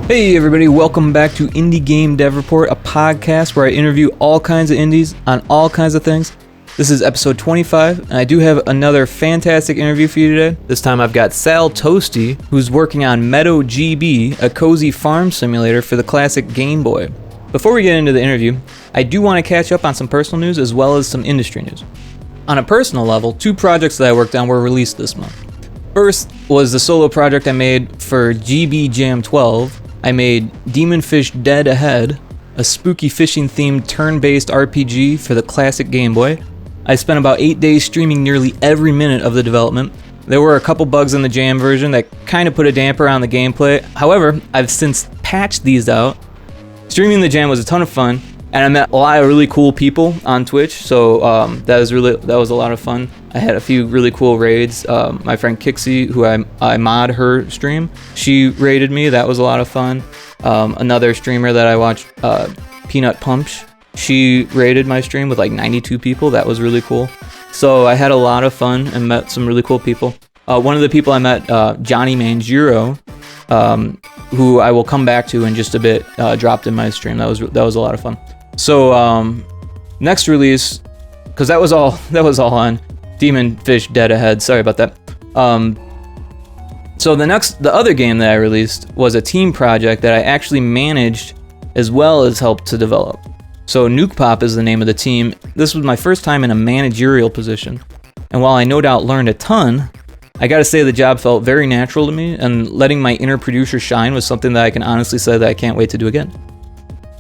Hey everybody, welcome back to Indie Game Dev Report, a podcast where I interview all kinds of indies on all kinds of things. This is episode 25, and I do have another fantastic interview for you today. This time I've got Sal Tosti, who's working on Meadow GB, a cozy farm simulator for the classic Game Boy. Before we get into the interview, I do want to catch up on some personal news as well as some industry news. On a personal level, 2 projects that I worked on were released this month. First was the solo project I made for GB Jam 12. I made Demon Fish Dead Ahead, a spooky fishing themed turn-based RPG for the classic Game Boy. I spent about 8 days streaming nearly every minute of the development. There were a couple bugs in the Jam version that kind of put a damper on the gameplay. However, I've since patched these out. Streaming the Jam was a ton of fun, and I met a lot of really cool people on Twitch, so that was a lot of fun. I had a few really cool raids. My friend Kixie, who I mod her stream, she raided me. That was a lot of fun. Another streamer that I watched, Peanut Punch, she raided my stream with like 92 people. That was really cool. So I had a lot of fun and met some really cool people. One of the people I met, Johnny Manjiro, who I will come back to in just a bit, dropped in my stream. That was a lot of fun. So next release, because that was all on Demon Fish Dead Ahead. Sorry about that. So the other game that I released was a team project that I actually managed as well as helped to develop. So Nuke Pop is the name of the team. This was my first time in a managerial position, and while I no doubt learned a ton, I gotta say the job felt very natural to me, and letting my inner producer shine was something that I can honestly say that I can't wait to do again.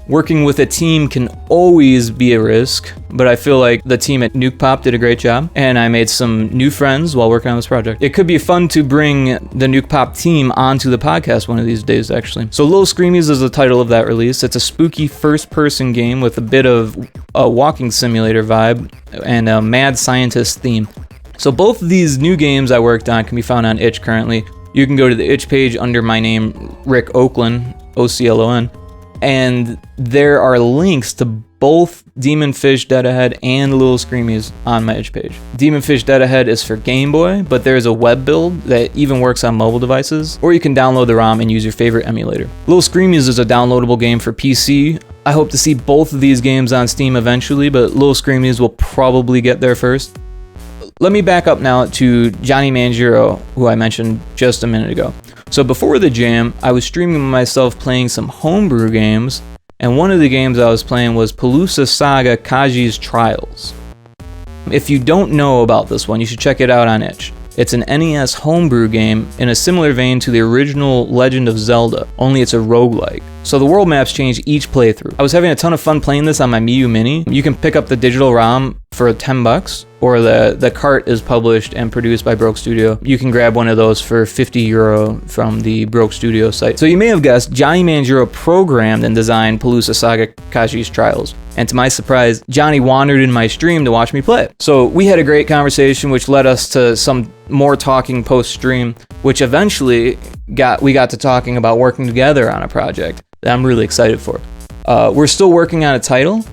Working with a team can always be a risk, but I feel like the team at Nuke Pop did a great job, and I made some new friends while working on this project. It could be fun to bring the Nuke Pop team onto the podcast one of these days, actually. So Little Screamies is the title of that release. It's a spooky first-person game with a bit of a walking simulator vibe and a mad scientist theme. So both of these new games I worked on can be found on itch currently. You can go to the itch page under my name, Rick Oakland, Oclon, and there are links to both Demon Fish Dead Ahead and Little Screamies on my itch page. Demon Fish Dead Ahead is for Game Boy, but there's a web build that even works on mobile devices, or you can download the ROM and use your favorite emulator. Little Screamies is a downloadable game for PC. I hope to see both of these games on Steam eventually, but Little Screamies will probably get there first. Let me back up now to Johnny Manjiro, who I mentioned just a minute ago. So before the Jam, I was streaming myself playing some homebrew games, and one of the games I was playing was Palooza Saga Kaji's Trials. If you don't know about this one, you should check it out on itch. It's an NES homebrew game in a similar vein to the original Legend of Zelda, only it's a roguelike. So the world maps change each playthrough. I was having a ton of fun playing this on my Miu Mini. You can pick up the digital ROM for $10, or the cart is published and produced by Broke Studio. You can grab one of those for €50 from the Broke Studio site. So you may have guessed, Johnny Manjiro programmed and designed Palooza Saga Kaji's Trials. And to my surprise, Johnny wandered in my stream to watch me play it. So we had a great conversation, which led us to some more talking post-stream, which eventually we got to talking about working together on a project that I'm really excited for. We're still working on a title,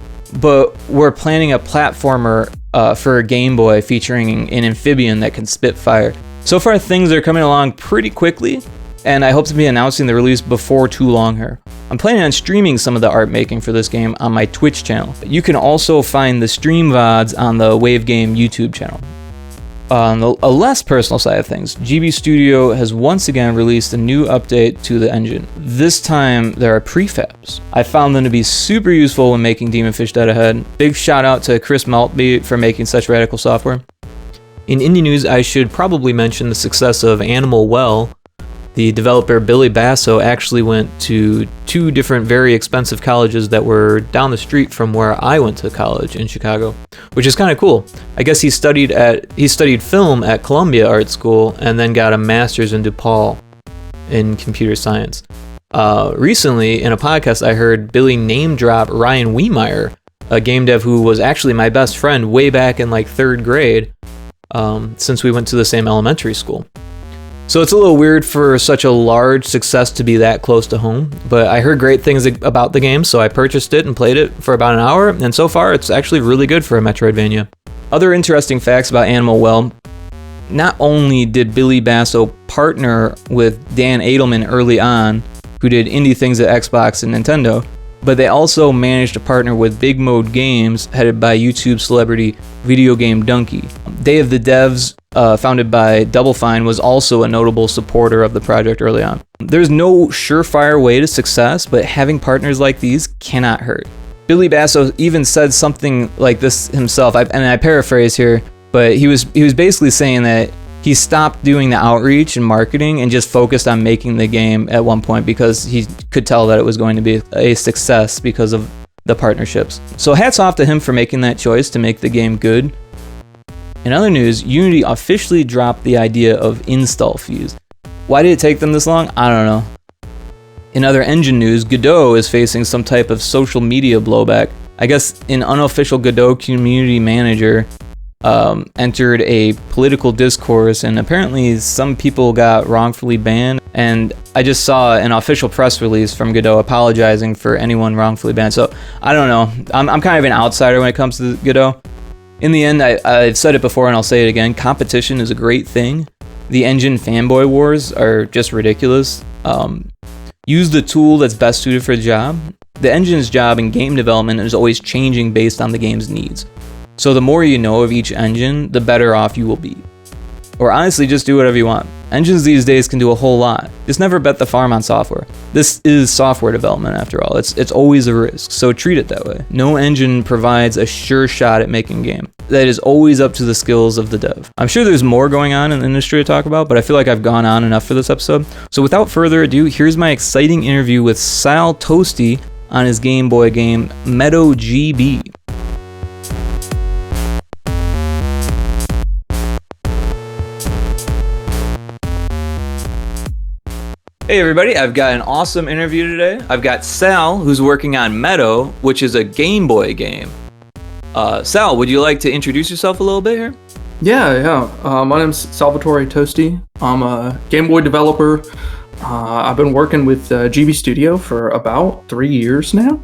but we're planning a platformer for a Game Boy featuring an amphibian that can spit fire. So far, things are coming along pretty quickly, and I hope to be announcing the release before too long here. I'm planning on streaming some of the art making for this game on my Twitch channel. You can also find the stream VODs on the Wave Game YouTube channel. On a less personal side of things, GB Studio has once again released a new update to the engine. This time, there are prefabs. I found them to be super useful when making Demon Fish Dead Ahead. Big shout out to Chris Maltby for making such radical software. In indie news, I should probably mention the success of Animal Well. The developer Billy Basso actually went to 2 different very expensive colleges that were down the street from where I went to college in Chicago, which is kind of cool. I guess he studied film at Columbia Art School and then got a master's in DePaul in computer science. Recently, in a podcast, I heard Billy name drop Ryan Wiemeyer, a game dev who was actually my best friend way back in like 3rd grade, since we went to the same elementary school. So it's a little weird for such a large success to be that close to home, but I heard great things about the game, so I purchased it and played it for about an hour, and so far it's actually really good for a Metroidvania. Other interesting facts about Animal Well: not only did Billy Basso partner with Dan Edelman early on, who did indie things at Xbox and Nintendo, but they also managed to partner with Big Mode Games, headed by YouTube celebrity Video Game Donkey. Day of the Devs, founded by Double Fine, was also a notable supporter of the project early on. There's no surefire way to success, but having partners like these cannot hurt. Billy Basso even said something like this himself, and I paraphrase here, but he was basically saying that he stopped doing the outreach and marketing and just focused on making the game at one point because he could tell that it was going to be a success because of the partnerships. So hats off to him for making that choice to make the game good. In other news, Unity officially dropped the idea of install fees. Why did it take them this long? I don't know. In other engine news, Godot is facing some type of social media blowback. I guess an unofficial Godot community manager entered a political discourse, and apparently some people got wrongfully banned. And I just saw an official press release from Godot apologizing for anyone wrongfully banned. So I don't know. I'm kind of an outsider when it comes to Godot. In the end, I've said it before and I'll say it again. Competition is a great thing. The engine fanboy wars are just ridiculous. Use the tool that's best suited for the job. The engine's job in game development is always changing based on the game's needs. So the more you know of each engine, the better off you will be. Or honestly, just do whatever you want. Engines these days can do a whole lot. Just never bet the farm on software. This is software development after all. It's always a risk, so treat it that way. No engine provides a sure shot at making a game. That is always up to the skills of the dev. I'm sure there's more going on in the industry to talk about, but I feel like I've gone on enough for this episode. So without further ado, here's my exciting interview with Sal Tosti on his Game Boy game, Meadow GB. Hey everybody, I've got an awesome interview today. I've got Sal, who's working on Meadow, which is a Game Boy game. Sal, would you like to introduce yourself a little bit here? Yeah. My name's Salvatore Tosti. I'm a Game Boy developer. I've been working with GB Studio for about 3 years now.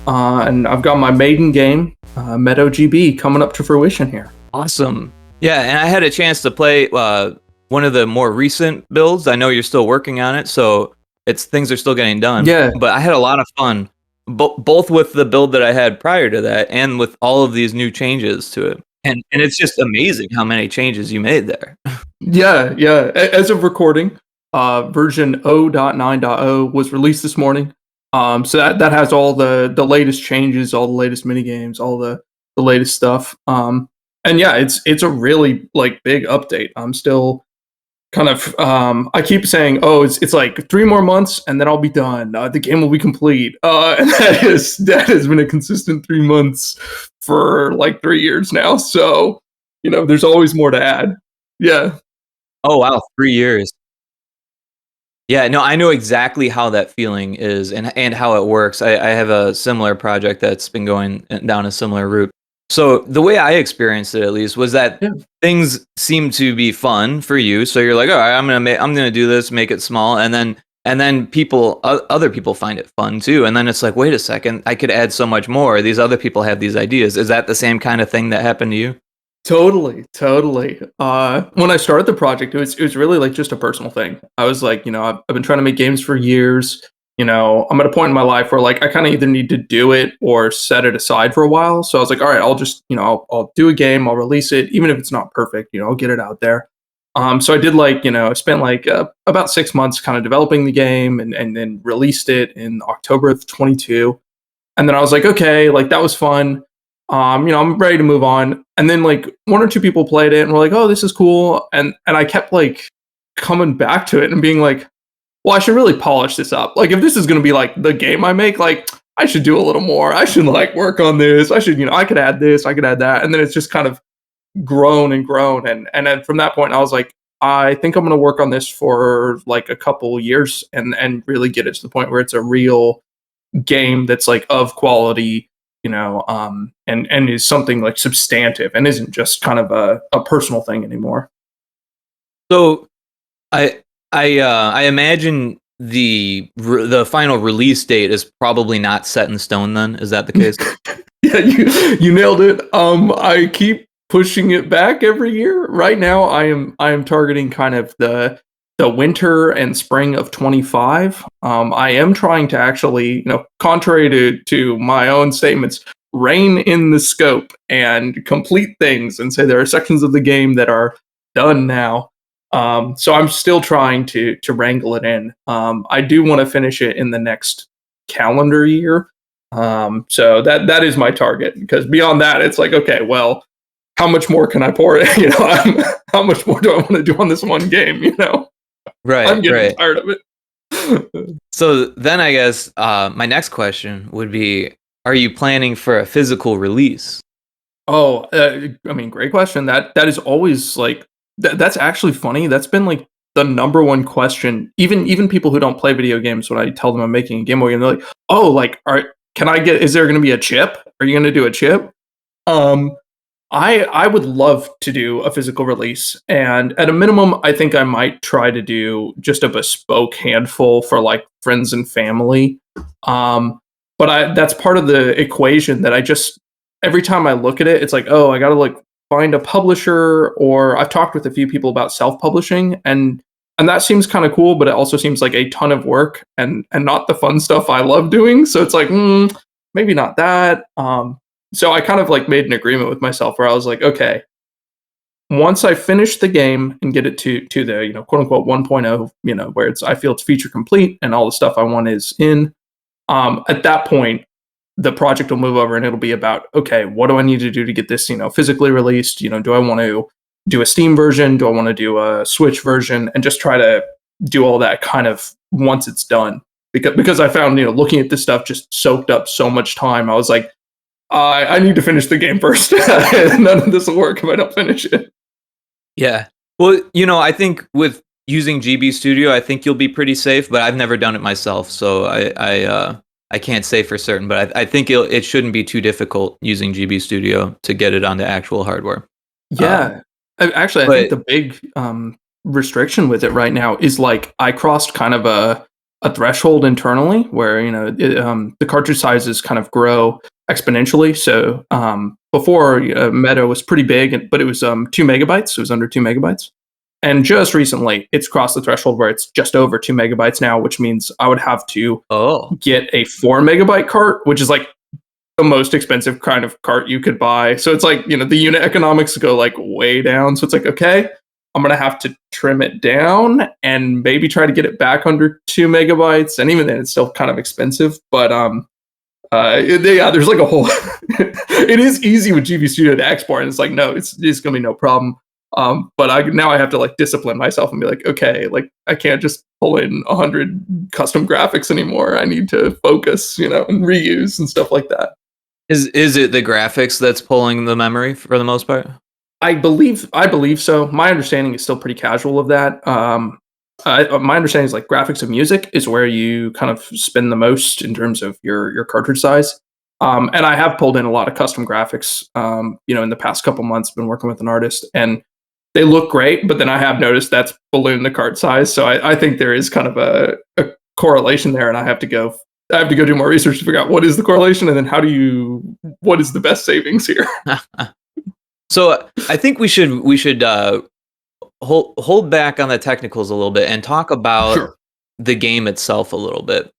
And I've got my maiden game, Meadow GB, coming up to fruition here. Awesome. Yeah, and I had a chance to play one of the more recent builds. I know you're still working on it, so things are still getting done. Yeah. But I had a lot of fun, both with the build that I had prior to that and with all of these new changes to it. And it's just amazing how many changes you made there. Yeah. As of recording, version 0.9.0 was released this morning. So that has all the latest changes, all the latest minigames, all the latest stuff. And yeah, it's a really big update. I'm still kind of I keep saying, it's like 3 more months and then I'll be done. The game will be complete. And that has been a consistent 3 months for 3 years now. So, there's always more to add. Yeah. Oh wow, 3 years. Yeah, no, I know exactly how that feeling is and how it works. I have a similar project that's been going down a similar route. So the way I experienced it, at least, was that things seem to be fun for you. So you're like, all right, I'm gonna do this, make it small, and then other people find it fun too. And then it's like, wait a second, I could add so much more. These other people have these ideas. Is that the same kind of thing that happened to you? Totally. When I started the project, it was really just a personal thing. I was like, I've been trying to make games for years. I'm at a point in my life where I kind of either need to do it or set it aside for a while. So I was like, all right, I'll just, I'll do a game, I'll release it, even if it's not perfect, I'll get it out there. So I did I spent about 6 months kind of developing the game and then released it in October of 22. And then I was like, okay, that was fun. I'm ready to move on. And then 1 or 2 people played it and were like, oh, this is cool. And I kept coming back to it and being like, well, I should really polish this up. If this is going to be the game I make, I should do a little more. I should work on this. I should, I could add this, I could add that. And then it's just kind of grown and grown. And then from that point, I was like, I think I'm going to work on this for a couple years and really get it to the point where it's a real game that's of quality, and is something substantive and isn't just kind of a personal thing anymore. So I imagine the final release date is probably not set in stone then. Is that the case? Yeah, you nailed it. I keep pushing it back every year. Right now I am targeting kind of the the winter and spring of 25. I am trying to actually, contrary to my own statements, rein in the scope and complete things and say there are sections of the game that are done now. So I'm still trying to wrangle it in. I do want to finish it in the next calendar year. So that is my target, because beyond that, it's like, okay, well, how much more can I pour it? How much more do I want to do on this one game? I'm getting tired of it. So then I guess my next question would be, are you planning for a physical release? Oh, great question. That is always like that's actually funny. That's been like the number one question. Even people who don't play video games, when I tell them I'm making a Game Boy game, they're like, "Oh, like, is there going to be a chip? Are you going to do a chip?" I would love to do a physical release, and at a minimum, I think I might try to do just a bespoke handful for like friends and family. But that's part of the equation that I just every time I look at it, it's like, oh, I got to like find a publisher, or I've talked with a few people about self-publishing, and that seems kind of cool, but it also seems like a ton of work and not the fun stuff I love doing. So it's like, maybe not that. So I kind of like made an agreement with myself where I was like, okay, once I finish the game and get it to the, quote unquote 1.0, where I feel it's feature complete and all the stuff I want is in, at that point, the project will move over and it'll be about, okay, what do I need to do to get this, physically released? Do I want to do a Steam version? Do I want to do a Switch version? And just try to do all that kind of once it's done. Because I found, looking at this stuff just soaked up so much time. I was like, I need to finish the game first. None of this will work if I don't finish it. Yeah. Well, I think with using GB Studio, I think you'll be pretty safe, but I've never done it myself, so I can't say for certain. But I think it shouldn't be too difficult using GB Studio to get it onto actual hardware. Yeah. Actually, I think the big restriction with it right now is like I crossed kind of a threshold internally where the cartridge sizes kind of grow exponentially. So before Meadow was pretty big, but it was 2 megabytes. It was under 2 megabytes. And just recently, it's crossed the threshold where it's just over 2 megabytes now, which means I would have to get a 4 megabyte cart, which is like the most expensive kind of cart you could buy. So it's like, the unit economics go like way down. So it's like, okay, I'm going to have to trim it down and maybe try to get it back under 2 megabytes. And even then, it's still kind of expensive. But there's like a whole. It is easy with GB Studio to export, and it's like, no, it's going to be no problem. But now I have to like discipline myself and be like, okay, like I can't just pull in 100 custom graphics anymore. I need to focus, and reuse and stuff like that. Is it the graphics that's pulling the memory for the most part? I believe so. My understanding is still pretty casual of that. My understanding is like graphics and music is where you kind of spend the most in terms of your cartridge size. And I have pulled in a lot of custom graphics, in the past couple months. Been working with an artist, and they look great. But then I have noticed that's ballooned the cart size. So I think there is kind of a correlation there, and I have to go do more research to figure out what is the correlation, and then what is the best savings here. So I think we should hold back on the technicals a little bit and talk about the game itself a little bit.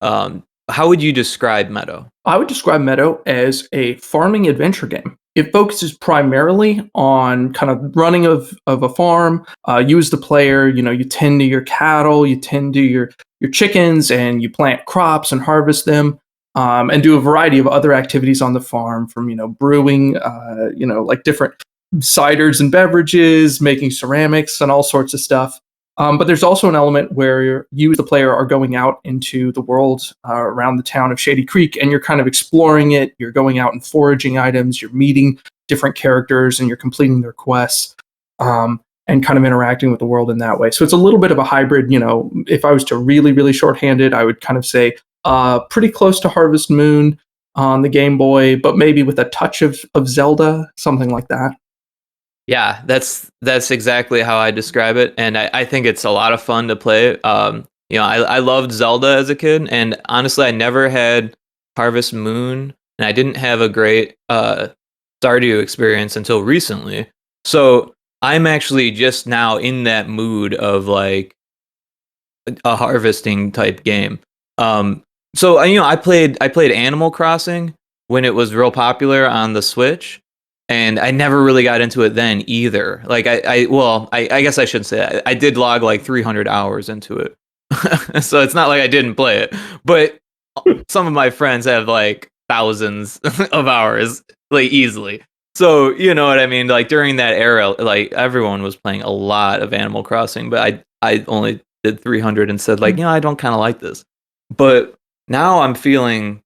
How would you describe Meadow? I would describe Meadow as a farming adventure game. It focuses primarily on kind of running of a farm. You as the player, you tend to your cattle, you tend to your chickens, and you plant crops and harvest them, and do a variety of other activities on the farm, from brewing, like different ciders and beverages, making ceramics, and all sorts of stuff. But there's also an element where you, as the player, are going out into the world around the town of Shady Creek, and you're kind of exploring it. You're going out and foraging items. You're meeting different characters, and you're completing their quests, and kind of interacting with the world in that way. So it's a little bit of a hybrid. If I was to really, really shorthand it, I would kind of say pretty close to Harvest Moon on the Game Boy, but maybe with a touch of Zelda, something like that. Yeah, that's exactly how I describe it, and I think it's a lot of fun to play. I loved Zelda as a kid, and honestly, I never had Harvest Moon, and I didn't have a great Stardew experience until recently. So I'm actually just now in that mood of like a harvesting type game. So I played Animal Crossing when it was real popular on the Switch, and I never really got into it then either. Like I guess I shouldn't say that. I did log like 300 hours into it, so it's not like I didn't play it. But some of my friends have like thousands of hours, like easily. So you know what I mean? Like during that era, like everyone was playing a lot of Animal Crossing, but I only did 300 and said like, I don't kind of like this. But now I'm feeling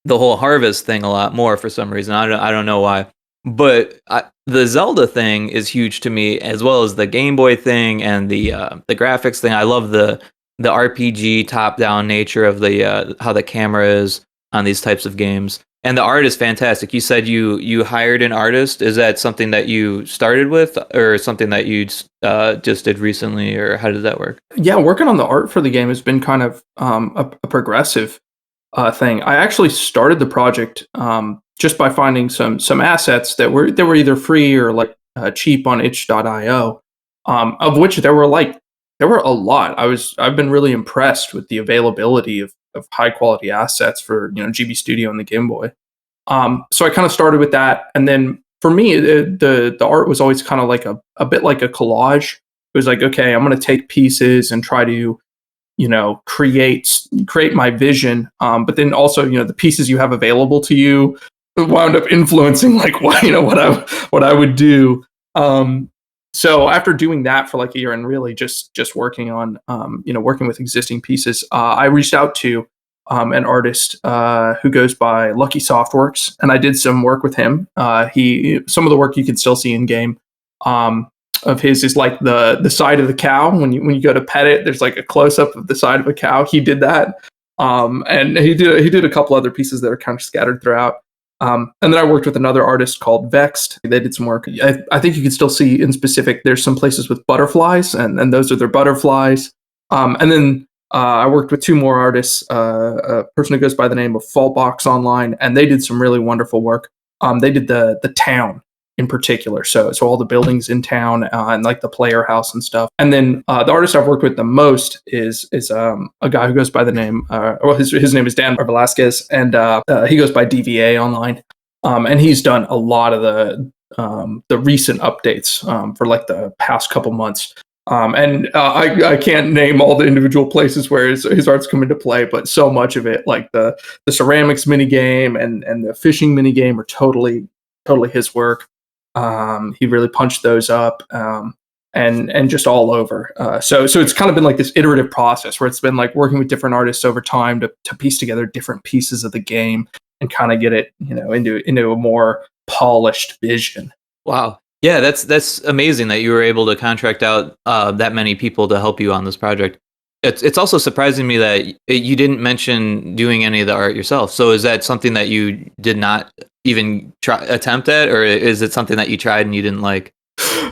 the whole harvest thing a lot more for some reason. I don't know why. But the Zelda thing is huge to me, as well as the Game Boy thing and the graphics thing. I love the RPG top down nature of the how the camera is on these types of games, and the art is fantastic. You said you hired an artist. Is that something that you started with, or something that you just did recently, or how did that work? Yeah, working on the art for the game has been kind of a progressive thing. I actually started the project just by finding some assets that were either free or like cheap on itch.io, of which there were a lot. I've been really impressed with the availability of high quality assets for GB Studio and the Game Boy. So I kind of started with that, and then for me, the art was always kind of like a bit like a collage. It was like, okay, I'm going to take pieces and try to create my vision, but then also the pieces you have available to you wound up influencing like what I would do. So after doing that for like a year and really just working on working with existing pieces, I reached out to an artist who goes by Lucky Softworks, and I did some work with him. He Some of the work you can still see in game. Of his is like the side of the cow. When you go to pet it, there's like a close up of the side of a cow. He did that, and he did a couple other pieces that are kind of scattered throughout. And then I worked with another artist called Vexed. They did some work. I think you can still see in specific. There's some places with butterflies, and those are their butterflies. And then I worked with two more artists. A person who goes by the name of Faultbox Online, and they did some really wonderful work. They did the town in particular. So all the buildings in town and like the player house and stuff. And then the artist I've worked with the most is a guy who goes by the name, his name is Dan Velasquez, and he goes by DVA online. And he's done a lot of the recent updates for like the past couple months. And I can't name all the individual places where his art's come into play, but so much of it, like the ceramics mini game and the fishing mini game, are totally his work. He really punched those up, and just all over. So it's kind of been like this iterative process where it's been like working with different artists over time to piece together different pieces of the game and kind of get it into a more polished vision. Wow. Yeah, that's amazing that you were able to contract out that many people to help you on this project. It's also surprising me that you didn't mention doing any of the art yourself. So is that something that you did not even attempt at, or is it something that you tried and you didn't like?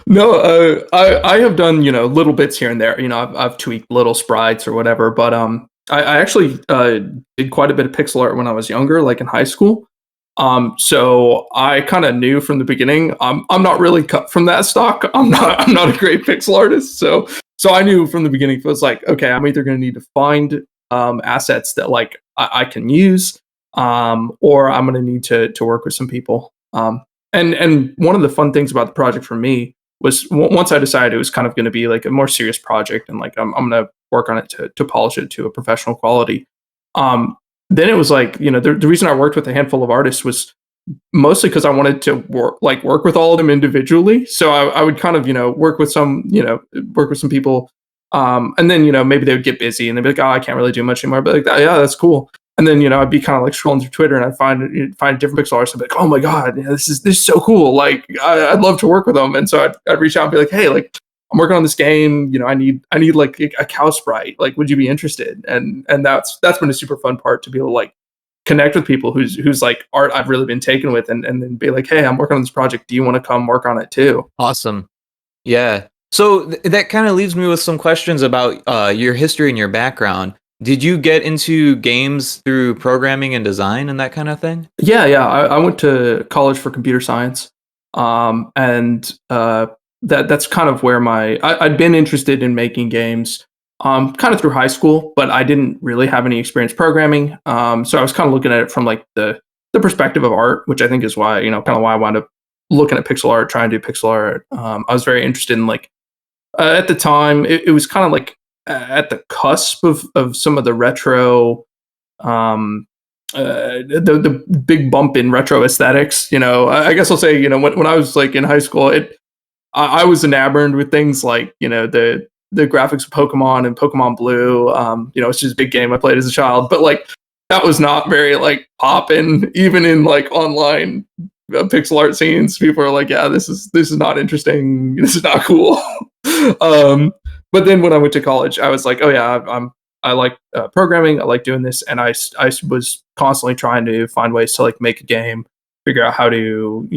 No, I have done little bits here and there. I've tweaked little sprites or whatever, but I actually did quite a bit of pixel art when I was younger, like in high school. So I kind of knew from the beginning, I'm not really cut from that stock. I'm not a great pixel artist. So I knew from the beginning, it was like, okay, I'm either going to need to find assets that like I can use, or I'm going to need to work with some people. And one of the fun things about the project for me was once I decided it was kind of going to be like a more serious project, and like I'm going to work on it to polish it to a professional quality. Then it was like, the reason I worked with a handful of artists was mostly because I wanted to work with all of them individually. So I would kind of, work with some people. And then, maybe they would get busy and they'd be like, oh, I can't really do much anymore. But like, yeah, that's cool. And then, I'd be kind of like scrolling through Twitter and I'd find a different pixel artist and be like, oh my God, this is so cool. Like, I'd love to work with them. And so I'd reach out and be like, hey, like, I'm working on this game. I need like a cow sprite. Like, would you be interested? And that's been a super fun part, to be able to like connect with people who's like art I've really been taken with, and then be like, hey, I'm working on this project. Do you want to come work on it too? Awesome. Yeah. So that kind of leaves me with some questions about your history and your background. Did you get into games through programming and design and that kind of thing? Yeah. I went to college for computer science, and that's kind of where I'd been interested in making games kind of through high school, but I didn't really have any experience programming. So I was kind of looking at it from like the perspective of art, which I think is why, kind of why I wound up looking at pixel art, trying to do pixel art. I was very interested in like at the time, it was kind of like at the cusp of some of the retro, the big bump in retro aesthetics. I guess I'll say, when I was like in high school, I was enamored with things like the graphics of Pokemon and Pokemon Blue. It's just a big game I played as a child, but like that was not very like poppin', even in like online pixel art scenes. People are like, yeah, this is not interesting. This is not cool. But then when I went to college, I was like, oh yeah, I like programming. I like doing this, and I was constantly trying to find ways to like make a game, figure out how to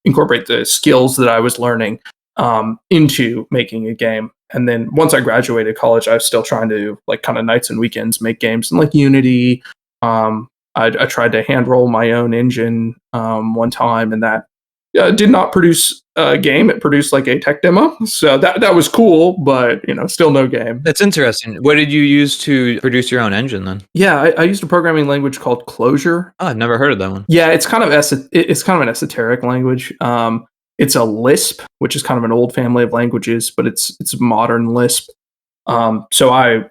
incorporate the skills that I was learning into making a game. And then once I graduated college, I was still trying to like kind of nights and weekends make games in like Unity. I tried to hand roll my own engine one time, and that did not produce a game. It produced like a tech demo, so that was cool, but still no game. That's interesting. What did you use to produce your own engine then? Yeah, I used a programming language called Clojure. Oh, I've never heard of that one. Yeah, it's kind of it's kind of an esoteric language. It's a Lisp, which is kind of an old family of languages, but it's modern Lisp. So I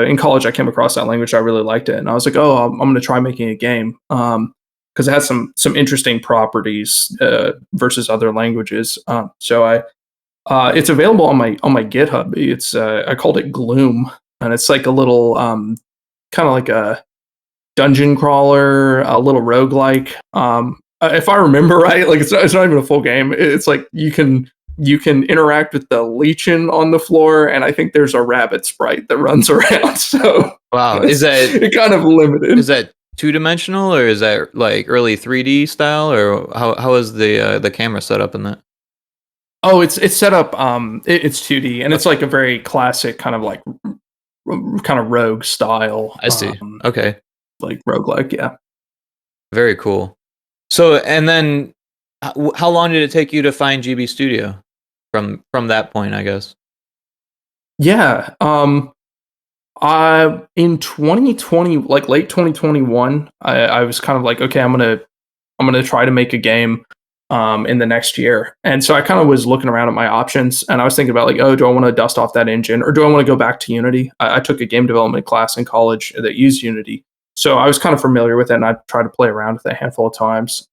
in college I came across that language. I really liked it, and I was like, oh, I'm going to try making a game because it has some interesting properties versus other languages. It's available on my GitHub. It's I called it Gloom, and it's like a little kind of like a dungeon crawler, a little roguelike. If I remember right, like it's not even a full game. It's like you can interact with the lichen on the floor, and I think there's a rabbit sprite that runs around. So wow, is that it kind of limited? Is that 2-dimensional, or is that like early 3D style, or how is the camera set up in that? Oh, it's set up. It's 2D, and it's like a very classic kind of like kind of rogue style. I see. Okay, like roguelike, yeah. very cool. So, and then how long did it take you to find GB Studio from that point, I guess? Yeah. I in 2020, like late 2021, I was kind of like, okay, I'm gonna try to make a game in the next year. And so I kind of was looking around at my options, and I was thinking about like, oh, do I want to dust off that engine, or do I want to go back to Unity? I took a game development class in college that used Unity, so I was kind of familiar with it, and I tried to play around with it a handful of times.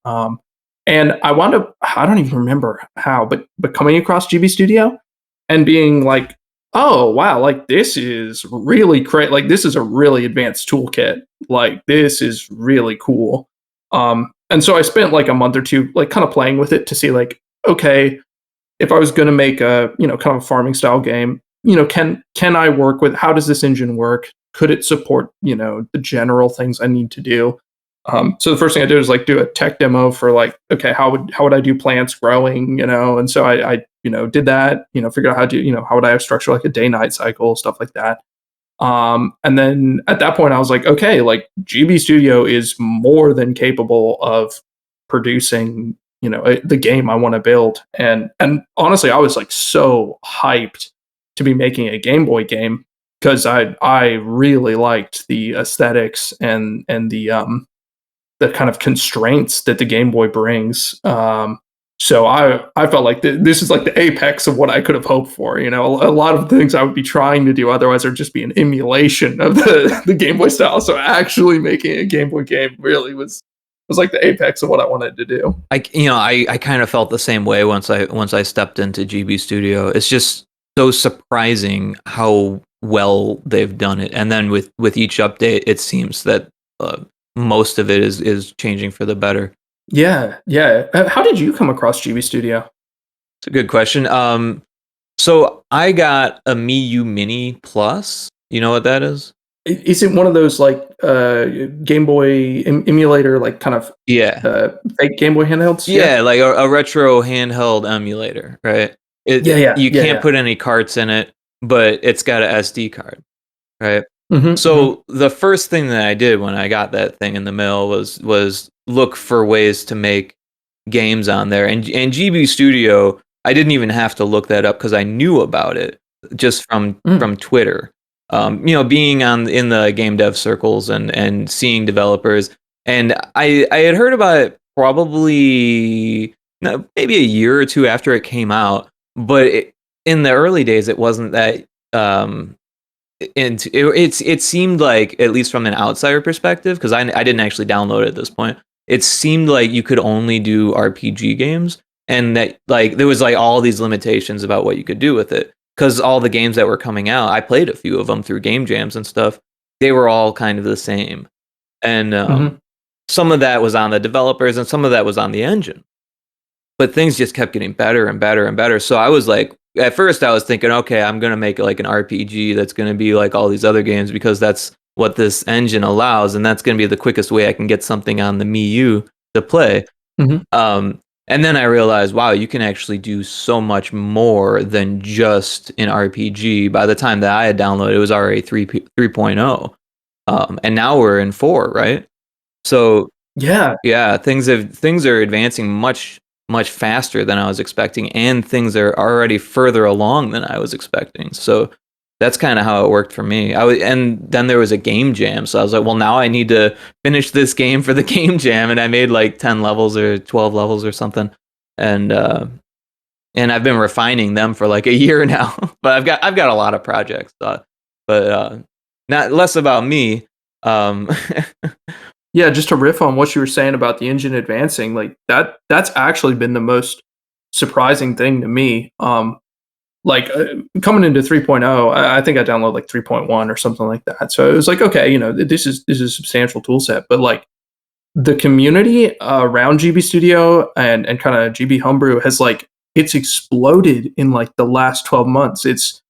And I wound up, I don't even remember how, but coming across GB Studio and being like, oh wow, like this is really great. Like this is a really advanced toolkit. Like this is really cool. And so I spent like a month or two, like kind of playing with it to see like, okay, if I was going to make a, kind of a farming style game, can I work with, how does this engine work? Could it support, the general things I need to do? So the first thing I did was like do a tech demo for like, okay, how would I do plants growing, and so I did that, figured out how to, how would I structure like a day night cycle, stuff like that. And then at that point I was like, okay, like GB Studio is more than capable of producing, the game I want to build. And honestly, I was like so hyped to be making a Game Boy game because I really liked the aesthetics and the kind of constraints that the Game Boy brings. So I felt like this is like the apex of what I could have hoped for. A lot of things I would be trying to do otherwise are just be an emulation of the Game Boy style. So actually making a Game Boy game really was like the apex of what I wanted to do. I kind of felt the same way once I stepped into GB Studio. It's just so surprising how well they've done it. And then with each update, it seems that most of it is changing for the better. Yeah. How did you come across GB Studio? It's a good question. So I got a Mii Mini Plus. You know what that is? Is it one of those like Game Boy emulator, like kind of fake Game Boy handhelds? Yeah, like a retro handheld emulator, right? You can't put any carts in it, but it's got an SD card, right? So the first thing that I did when I got that thing in the mail was look for ways to make games on there. And GB Studio, I didn't even have to look that up because I knew about it just from Twitter. being in the game dev circles and seeing developers, and I had heard about it probably no, maybe a year or two after it came out, but in the early days it wasn't that. It seemed like, at least from an outsider perspective, because I didn't actually download it at this point. It seemed like you could only do RPG games, and that like there was like all these limitations about what you could do with it. Because all the games that were coming out, I played a few of them through game jams and stuff. They were all kind of the same, and Mhm. some of that was on the developers, and some of that was on the engine. But things just kept getting better and better and better. So I was like, at first I was thinking, okay, I'm gonna make like an RPG that's gonna be like all these other games because that's what this engine allows, and that's gonna be the quickest way I can get something on the Miu to play. Mhm. And then I realized, wow, you can actually do so much more than just an RPG. By the time that I had downloaded, it was already 3.0, and now we're in 4, right? So Yeah. yeah, things are advancing much faster than I was expecting, and things are already further along than I was expecting. So that's kind of how it worked for me. And then there was a game jam, so I was like, well, now I need to finish this game for the game jam, and I made like 10 levels or 12 levels or something, and I've been refining them for like a year now. But I've got a lot of projects, but not less about me. Um, Yeah, just to riff on what you were saying about the engine advancing, like that's actually been the most surprising thing to me. Coming into 3.0, I think I downloaded like 3.1 or something like that. So it was like, okay, this is a substantial tool set, but like the community around GB Studio and kind of GB Homebrew has like it's exploded in like the last 12 months. It's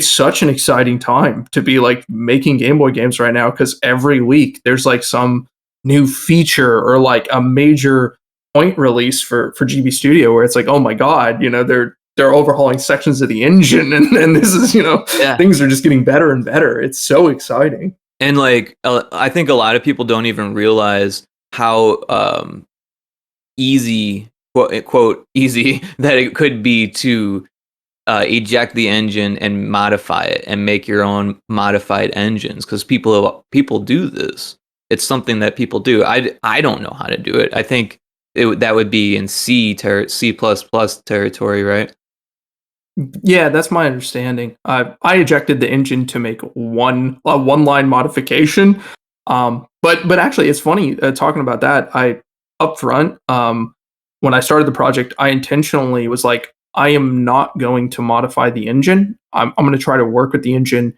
such an exciting time to be like making Game Boy games right now because every week there's like some new feature or like a major point release for GB Studio where it's like, oh my god, they're overhauling sections of the engine and this is yeah. things are just getting better and better. It's so exciting. And like, I think a lot of people don't even realize how easy, quote easy, that it could be to eject the engine and modify it and make your own modified engines. Because people do this. It's something that people do. I don't know how to do it. I think that would be in C plus plus territory, right? Yeah, that's my understanding. I ejected the engine to make one line modification. But actually, it's funny talking about that. I up front, when I started the project, I intentionally was like, I am not going to modify the engine. I'm going to try to work with the engine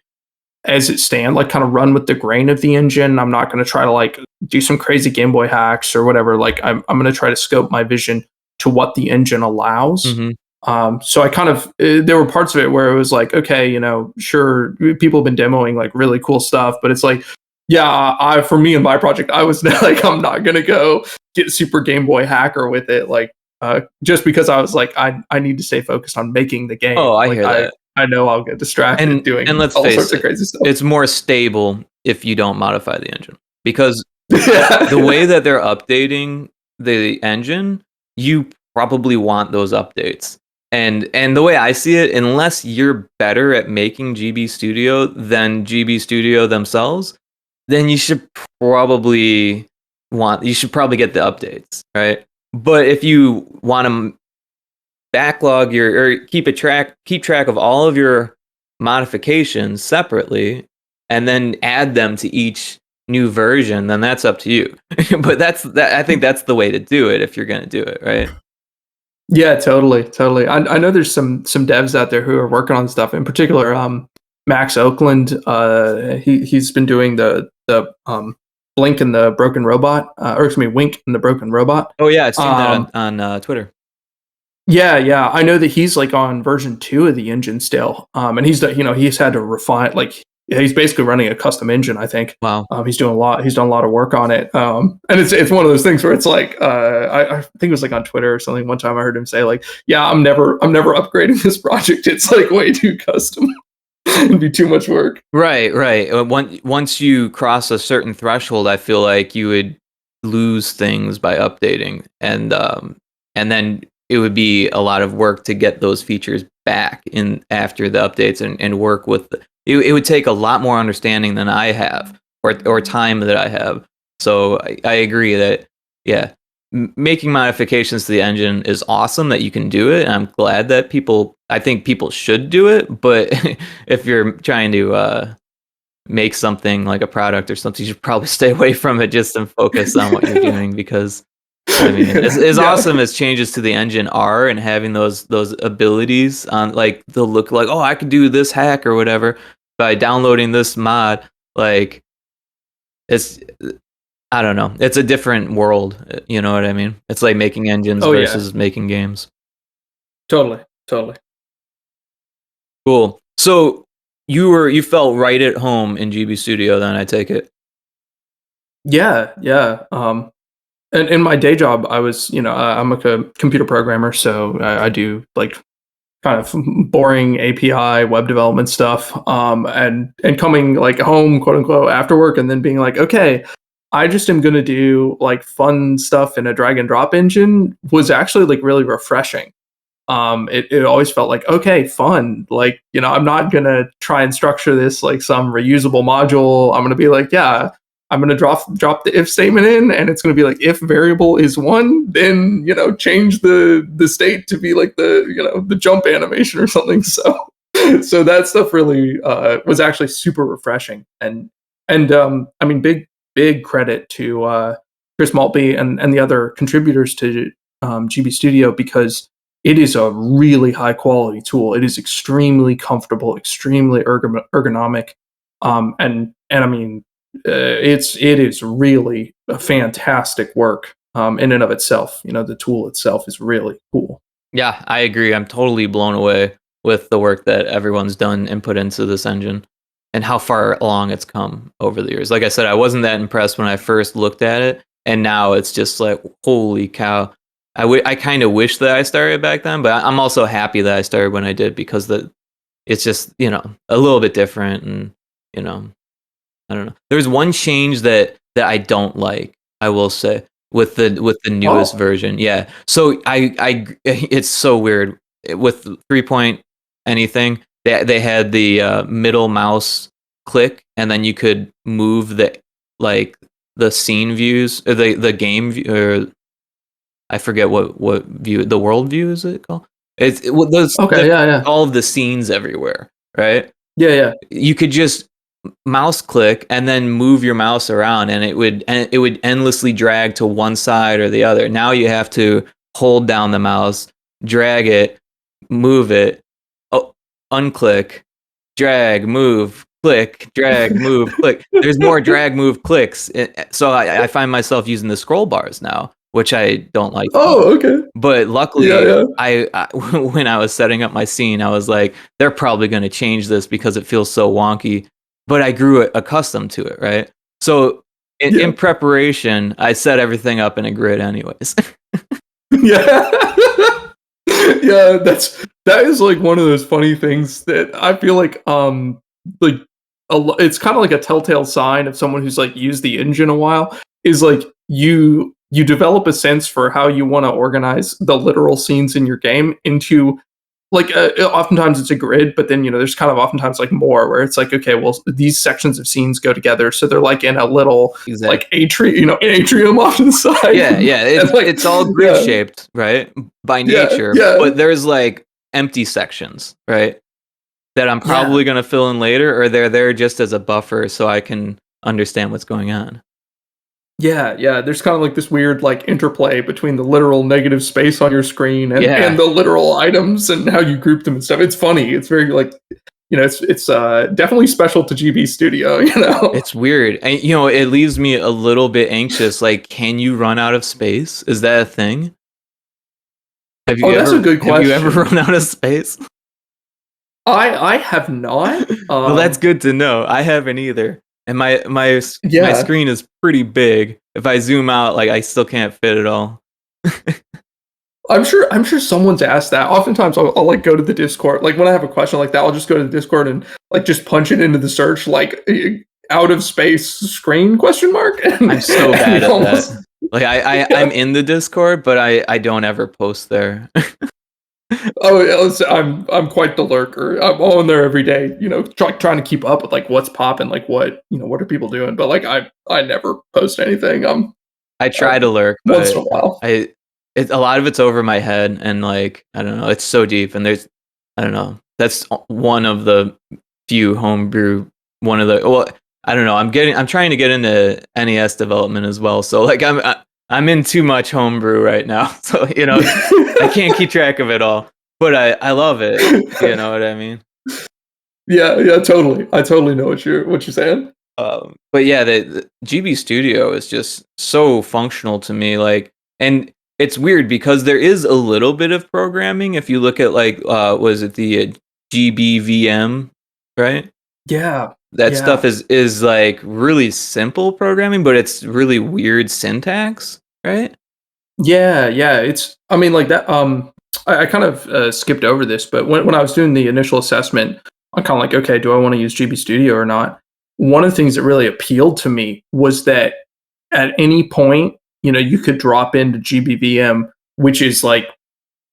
as it stands, like kind of run with the grain of the engine. I'm not going to try to like do some crazy Game Boy hacks or whatever. Like I'm going to try to scope my vision to what the engine allows. Mm-hmm. So I kind of there were parts of it where it was like, okay, sure, people have been demoing like really cool stuff, but it's like, yeah, I for me and my project, I was like, I'm not gonna go get super Game Boy hacker with it, like just because I was like, I need to stay focused on making the game. Oh, I Like hear that. I know I'll get distracted And doing let's all face sorts of it, crazy stuff. it's more stable if you don't modify the engine, because the Yeah. way that they're updating the engine, you probably want those updates. And the way I see it, unless you're better at making GB Studio than GB Studio themselves, then you should probably get the updates, right? But if you want to backlog or keep track of all of your modifications separately and then add them to each new version, then that's up to you. But I think that's the way to do it if you're going to do it, right? Yeah, totally, totally. I know there's some devs out there who are working on stuff. In particular, Max Oakland. He's been doing the Blink and the Broken Robot, or excuse me, Wink and the Broken Robot. Oh yeah, I've seen that Um, on Twitter. yeah, yeah. I know that he's like on version 2 of the engine still. And he's had to refine like he's basically running a custom engine, I think. Wow. He's done a lot of work on it. And it's one of those things where it's like I think it was like on Twitter or something one time I heard him say like, yeah, I'm never upgrading this project. It's like way too custom. It'd be too much work. Right, right. Once you cross a certain threshold, I feel like you would lose things by updating, and then it would be a lot of work to get those features back in after the updates and work with it would take a lot more understanding than I have, or time that I have. So I agree that, yeah, making modifications to the engine is awesome that you can do it, and I'm glad that I think people should do it. But if you're trying to make something like a product or something, you should probably stay away from it just and focus on what you're doing, because I mean, as awesome as changes to the engine are, and having those abilities on, like, they'll look like, oh, I could do this hack or whatever by downloading this mod. Like, it's, I don't know, it's a different world. You know what I mean? It's like making engines Oh, yeah. versus making games. Totally. Cool. So you felt right at home in GB Studio then, I take it. Yeah. And in my day job, I was, I'm like a computer programmer, so I do like kind of boring API web development stuff. And coming like home, quote unquote, after work, and then being like, okay, I just am gonna do like fun stuff in a drag and drop engine, was actually like really refreshing. It always felt like, okay, fun. Like, I'm not gonna try and structure this like some reusable module. I'm gonna be like, yeah, I'm gonna drop the if statement in, and it's gonna be like, if variable is 1, then change the state to be like the jump animation or something. So that stuff really was actually super refreshing. And I mean, big credit to Chris Maltby and the other contributors to GB Studio, because it is a really high quality tool. It is extremely comfortable, extremely ergonomic, and I mean, it is really a fantastic work in and of itself. The tool itself is really cool. Yeah, I agree. I'm totally blown away with the work that everyone's done and put into this engine, and how far along it's come over the years. Like I said, I wasn't that impressed when I first looked at it, and now it's just like, holy cow. I kind of wish that I started back then, but I'm also happy that I started when I did, because it's just, a little bit different, and, I don't know. There's one change that I don't like, I will say, with the newest version. Yeah. So it's so weird with 3 point anything. They had the middle mouse click, and then you could move the scene views, or the game view, or I forget what view, the world view, is it called? Those, Okay, yeah. all of the scenes everywhere, right? Yeah. You could just mouse click and then move your mouse around, and it would endlessly drag to one side or the other. Now you have to hold down the mouse, drag it, move it, unclick, drag, move, click, drag, move, click. There's more drag, move, clicks. So I find myself using the scroll bars now, which I don't like. Oh, okay. But luckily, Yeah. I when I was setting up my scene, I was like, they're probably going to change this because it feels so wonky. But I grew accustomed to it, right? So in preparation, I set everything up in a grid anyways. Yeah. Yeah, that is like one of those funny things that I feel like like it's kind of like a telltale sign of someone who's like used the engine a while, is like you develop a sense for how you want to organize the literal scenes in your game into like oftentimes it's a grid, but then there's kind of oftentimes like more where it's like, okay, well, these sections of scenes go together, so they're like in a little like atrium off to the side. Yeah, it's all grid shaped, right, by nature. Yeah. But there's like empty sections, right, that I'm probably going to fill in later, or they're there just as a buffer so I can understand what's going on. Yeah. There's kind of like this weird like interplay between the literal negative space on your screen and the literal items and how you group them and stuff. It's funny. It's very like, it's definitely special to GB Studio. It's weird. And, it leaves me a little bit anxious. Like, can you run out of space? Is that a thing? That's a good question. Have you ever run out of space? I have not. Well, that's good to know. I haven't either. And my screen is pretty big. If I zoom out, like, I still can't fit it all. I'm sure someone's asked that. Oftentimes I'll like go to the Discord. Like when I have a question like that, I'll just go to the Discord and like just punch it into the search, like out of space screen question mark. I'm so bad at that. Like I'm in the Discord, but I don't ever post there. I'm quite the lurker. I'm on there every day, trying to keep up with like what's popping, like what are people doing. But like I never post anything. I try to lurk, Once in a but while. a lot of it's over my head, and like I don't know, it's so deep, and I don't know. That's one of the few homebrew. One of the well, I don't know. I'm trying to get into NES development as well. So like I'm in too much homebrew right now. So I can't keep track of it all, but I love it. You know what I mean? Yeah, totally. I totally know what you're saying. But yeah, the GB Studio is just so functional to me. Like, and it's weird because there is a little bit of programming. If you look at like, was it the GBVM, right? Yeah, That stuff yeah. is like really simple programming, but it's really weird syntax, right? Yeah. I mean, like that. I kind of skipped over this, but when I was doing the initial assessment, I'm kind of like, okay, do I want to use GB Studio or not? One of the things that really appealed to me was that at any point, you could drop into GBVM, which is like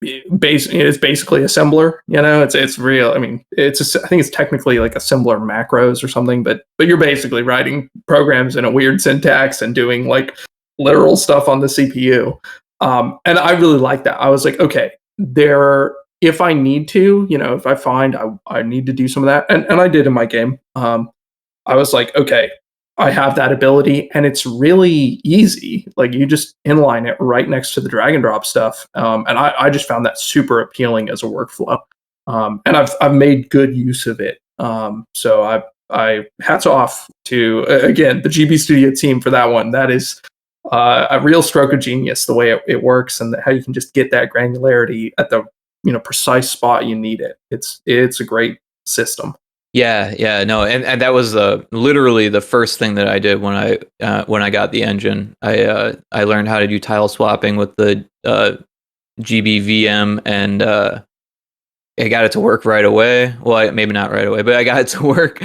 it's basically assembler. It's real. I mean, I think it's technically like assembler macros or something, but you're basically writing programs in a weird syntax and doing like literal stuff on the CPU. And I really like that. I was like, okay, if I need to, if I find I need to do some of that, and I did in my game. I was like, okay, I have that ability, and it's really easy. Like you just inline it right next to the drag and drop stuff, and I just found that super appealing as a workflow, and I've made good use of it. So I hats off to again the GB Studio team for that one. That is a real stroke of genius the way it works and how you can just get that granularity at the precise spot you need it. It's a great system. Yeah, no, and that was literally the first thing that I did when I got the engine. I learned how to do tile swapping with the GBVM, and I got it to work right away. Well, maybe not right away, but I got it to work.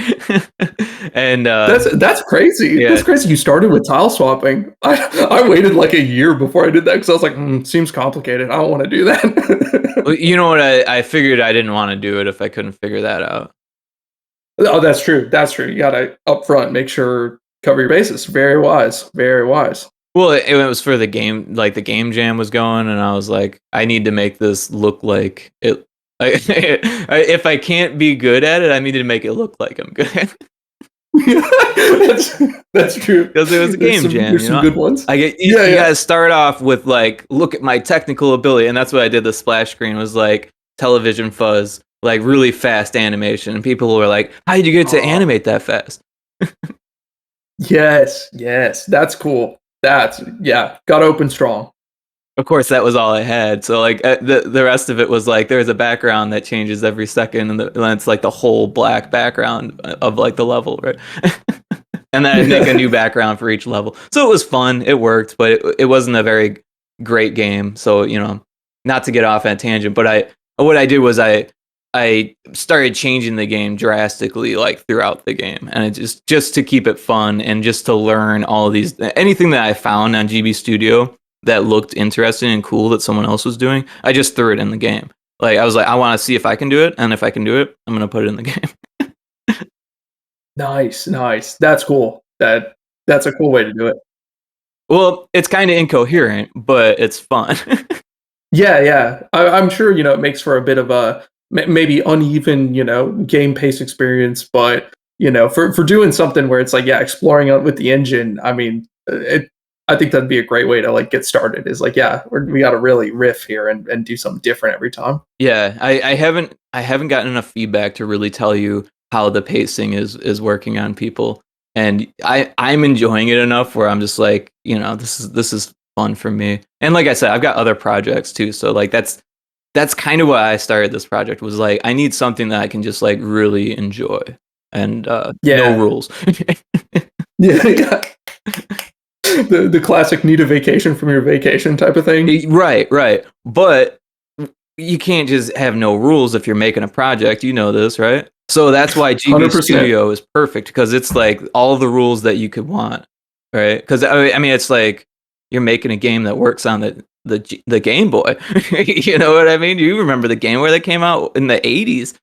And That's crazy. yeah, That's crazy. You started with tile swapping. I waited like a year before I did that because I was like, seems complicated. I don't want to do that. well, you know what? I figured I didn't want to do it if I couldn't figure that out. Oh, that's true. That's true. You gotta up front make sure cover your bases. Very wise. Very wise. Well, it was for the game, like the game jam was going, and I was like, I need to make this look like it. If I can't be good at it, I need to make it look like I'm good at it. That's true. Because it was a game jam, There's some good ones. You gotta start off with like, look at my technical ability, and that's what I did. The splash screen was like television fuzz, like really fast animation, and people were like, "How did you get to animate that fast?" Yes, that's cool. Got open strong. Of course, that was all I had. So like the rest of it was like there's a background that changes every second, and then it's like the whole black background of like the level, right? And then I'd make a new background for each level. So it was fun. It worked, but it wasn't a very great game. So not to get off on a tangent, but what I did was I started changing the game drastically, like throughout the game, and it just to keep it fun and just to learn all of these anything that I found on GB Studio that looked interesting and cool that someone else was doing. I just threw it in the game. Like I was like, I want to see if I can do it, and if I can do it, I'm gonna put it in the game. Nice. That's cool. That's a cool way to do it. Well, it's kind of incoherent, but it's fun. Yeah. I'm sure it makes for a bit of a maybe uneven game pace experience, but for doing something where it's like exploring it with the engine. I mean, I think that'd be a great way to like get started. Is like we got to really riff here and do something different every time. Yeah, I haven't gotten enough feedback to really tell you how the pacing is working on people, and I'm enjoying it enough where I'm just like, this is fun for me. And like I said, I've got other projects too, so like that's kind of why I started this project, was like I need something that I can just like really enjoy, and no rules. Yeah. The classic need a vacation from your vacation type of thing. Right. But you can't just have no rules if you're making a project. You know this, right? So that's why GB 100%. Studio is perfect, because it's like all the rules that you could want, right? Because I mean, it's like you're making a game that works on the Game Boy. You know what I mean? You remember the Game Boy that came out in the 80s?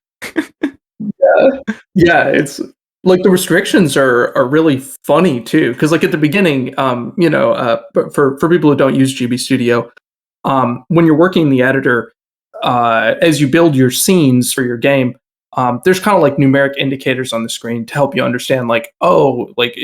Yeah. Yeah, it's like the restrictions are really funny too, because like at the beginning, but for people who don't use GB Studio, when you're working in the editor, as you build your scenes for your game, there's kind of like numeric indicators on the screen to help you understand, like, oh, like,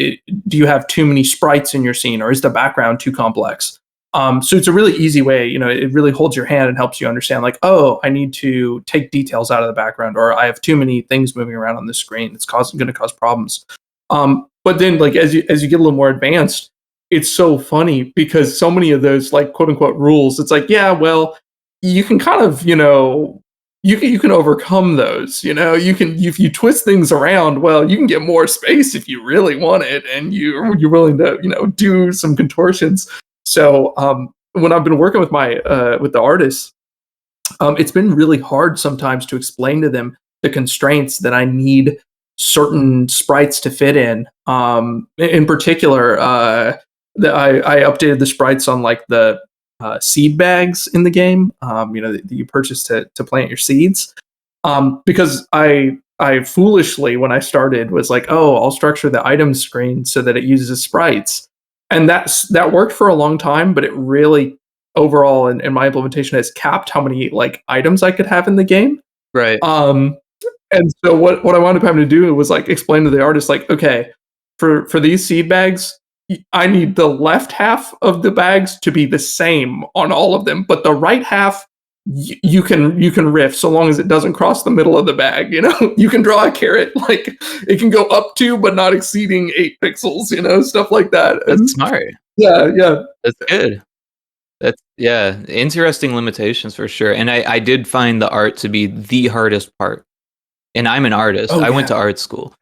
do you have too many sprites in your scene, or is the background too complex? So it's a really easy way, it really holds your hand and helps you understand, like, oh, I need to take details out of the background, or I have too many things moving around on the screen. It's going to cause problems. But then, like, as you get a little more advanced, it's so funny because so many of those, like, quote unquote rules, it's like, yeah, well, you can kind of, you can overcome those. You can, if you twist things around, well, you can get more space if you really want it, and you're willing to, do some contortions. So when I've been working with my with the artists, it's been really hard sometimes to explain to them the constraints that I need certain sprites to fit in. In particular, I updated the sprites on, like, the seed bags in the game, that you purchase to plant your seeds. Because I foolishly, when I started, was like, oh, I'll structure the item screen so that it uses sprites, and that worked for a long time, but it really overall in my implementation has capped how many, like, items I could have in the game. Right. Um, and so what I wound up having to do was, like, explain to the artist, like, okay, for these seed bags, I need the left half of the bags to be the same on all of them, but the right half, you can riff so long as it doesn't cross the middle of the bag. You can draw a carrot, like, it can go up to but not exceeding 8 pixels. Stuff like that. That's And smart. yeah. That's good. That's yeah, interesting limitations for sure. And I did find the art to be the hardest part. And I'm an artist. Oh I went yeah. to art school.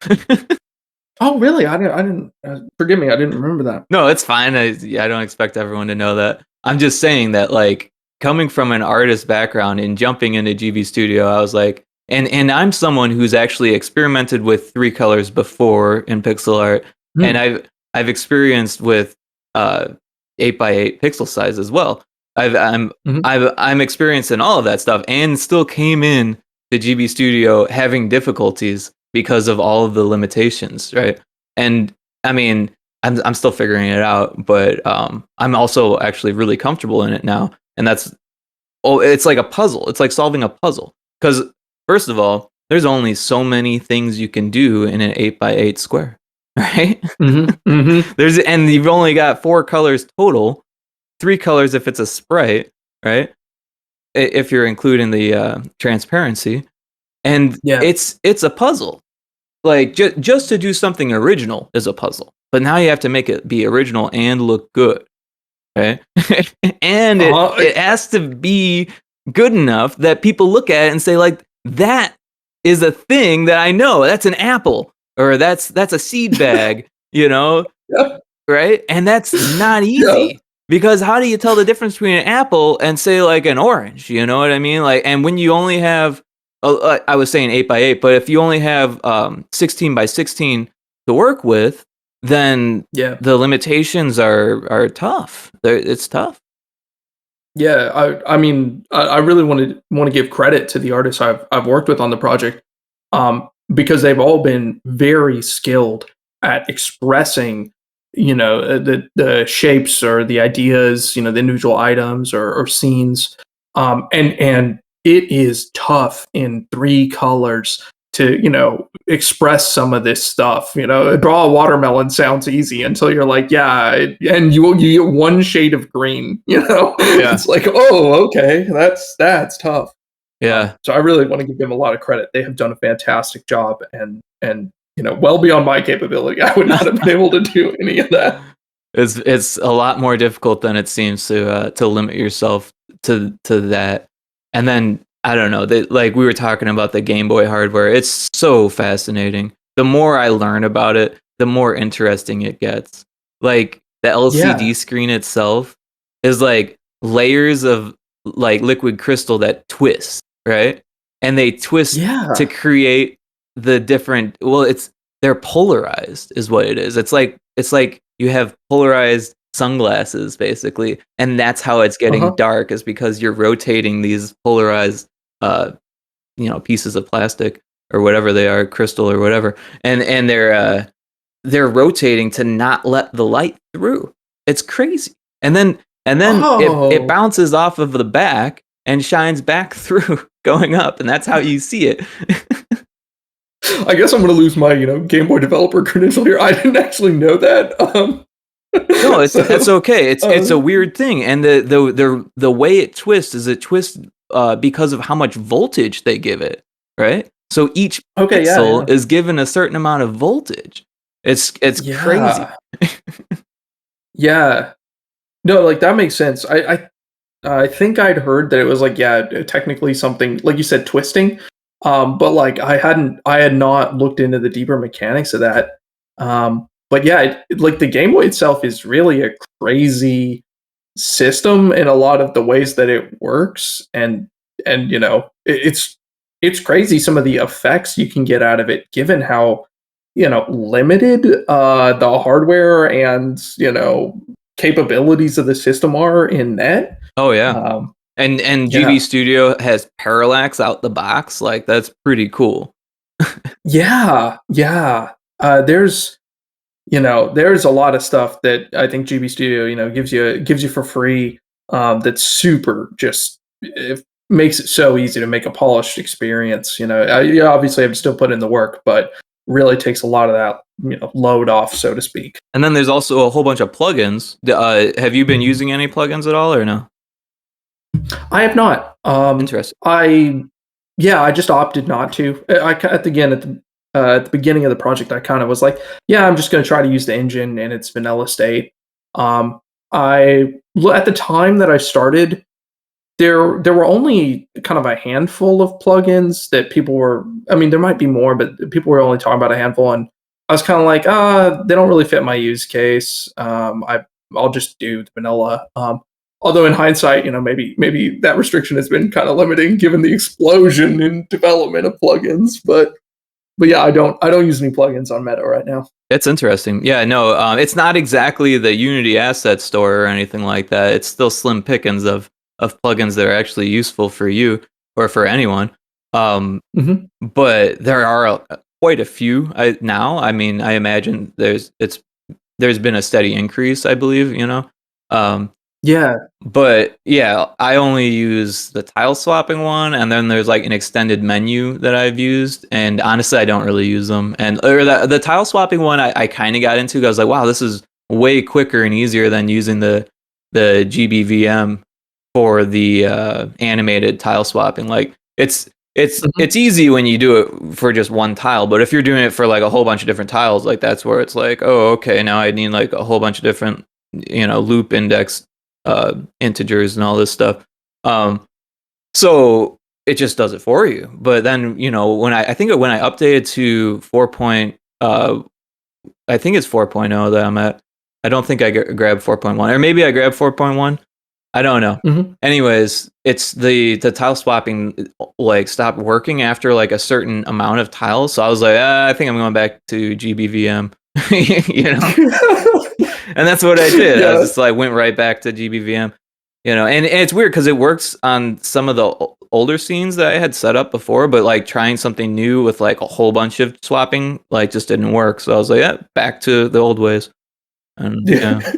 Oh really? I didn't. Forgive me. I didn't remember that. No, it's fine. Yeah, I don't expect everyone to know that. I'm just saying that, like, coming from an artist background and jumping into GB Studio, I was like, and I'm someone who's actually experimented with 3 colors before in pixel art, and Hmm. I've experienced with 8x8 pixel size as well. Mhm. I'm experienced in all of that stuff, and still came in to GB Studio having difficulties because of all of the limitations, right? And I mean, I'm still figuring it out, but I'm also actually really comfortable in it now, and it's like a puzzle. It's like solving a puzzle, because first of all, there's only so many things you can do in an 8x8 square, right? Mhm. Mhm. And you've only got 4 colors total, 3 colors if it's a sprite, right? If you're including the transparency, and Yeah. it's a puzzle. Like, just to do something original is a puzzle, but now you have to make it be original and look good, okay? And Uh, it has to be good enough that people look at it and say, like, that is a thing that I know. That's an apple, or that's a seed bag, yeah. right? And that's not Yeah. easy, because how do you tell the difference between an apple and, say, like, an orange? You know what I mean? Like, and when you only have, I was saying 8x8, but if you only have 16x16 to work with, then Yeah. the limitations are tough. It's tough. Yeah, I mean, I really want to give credit to the artists I've worked with on the project, because they've all been very skilled at expressing, the shapes or the ideas, the individual items or scenes, and it is tough in 3 colors to, express some of this stuff. Draw a watermelon sounds easy until you're like, yeah, and you get one shade of green. Yeah. It's like, oh, okay, that's tough. Yeah. So I really want to give them a lot of credit. They have done a fantastic job, and well beyond my capability. I would not have been able to do any of that. It's a lot more difficult than it seems to limit yourself to that. And then, I don't know, like we were talking about the Game Boy hardware. It's so fascinating. The more I learn about it, the more interesting it gets. Like, the Yeah, LCD screen itself is like layers of, like, liquid crystal that twist, right? And they twist to yeah, create the different, well, they're polarized is what it is. It's like you have polarized sunglasses, basically, and that's how it's getting Uh-huh. dark, is because you're rotating these polarized, uh, pieces of plastic or whatever they are, crystal or whatever, and they're rotating to not let the light through. It's crazy. And then it Oh, bounces off of the back and shines back through going up, and that's how you see it. I guess I'm gonna lose my, Game Boy developer credential here. I didn't actually know that. No, it's So, okay. It's a um, weird thing, and the way it twists is it twists because of how much voltage they give it, right? So each okay, yeah, pixel yeah, is given a certain amount of voltage. It's crazy. yeah, yeah. No, like that makes sense. I think I'd heard that it was like, yeah, technically something like you said, twisting. But like I had not looked into the deeper mechanics of that. But yeah, like the Game Boy itself is really a crazy system in a lot of the ways that it works, and it's crazy some of the effects you can get out of it, given how limited the hardware and capabilities of the system are in that. Oh yeah. Um, And GB yeah, Studio has parallax out the box. Like that's pretty cool. yeah, yeah. There's a lot of stuff that I think GB Studio gives you for free. That's super just it makes it so easy to make a polished experience. You obviously have to still put in the work, but really takes a lot of that load off, so to speak. And then there's also a whole bunch of plugins. Have you been using any plugins at all or no? I have not. Interesting. I Yeah, I just opted not to. At the beginning of the project, I kind of was like, yeah, I'm just going to try to use the engine in its vanilla state. At the time that I started, there were only kind of a handful of plugins that people were. I mean, there might be more, but people were only talking about a handful, and I was kind of like, they don't really fit my use case. I'll just do the vanilla. Although in hindsight, maybe that restriction has been kind of limiting given the explosion in development of plugins. But yeah, I don't use any plugins on Meadow right now. It's interesting. Yeah, no, it's not exactly the Unity asset store or anything like that. It's still slim pickings of plugins that are actually useful for you or for anyone. Hmm. But there are quite a few now. I mean, I imagine there's been a steady increase, I believe, Um, Yeah. but yeah, I only use the tile swapping one, and then there's like an extended menu that I've used, and honestly, I don't really use them. And or the tile swapping one, I kind of got into. 'Cause I was like, wow, this is way quicker and easier than using the GBVM for the animated tile swapping. Like Hmm. it's easy when you do it for just one tile, but if you're doing it for like a whole bunch of different tiles, like that's where it's like, oh, okay, now I need like a whole bunch of different loop index integers and all this stuff. Um, so it just does it for you. But then when I think when I updated to 4. I think it's 4.0 that I'm at. I don't think I grabbed 4.1, or maybe I grabbed 4.1. I don't know. Hmm. Anyways, it's the tile swapping like stopped working after like a certain amount of tiles. So I was like, I think I'm going back to GBVM. you know, and that's what I did. I was Yeah. just like went right back to GBVM. And it's weird because it works on some of the older scenes that I had set up before, but like trying something new with like a whole bunch of swapping like just didn't work. So I was like, yeah, back to the old ways. And Yeah. yeah,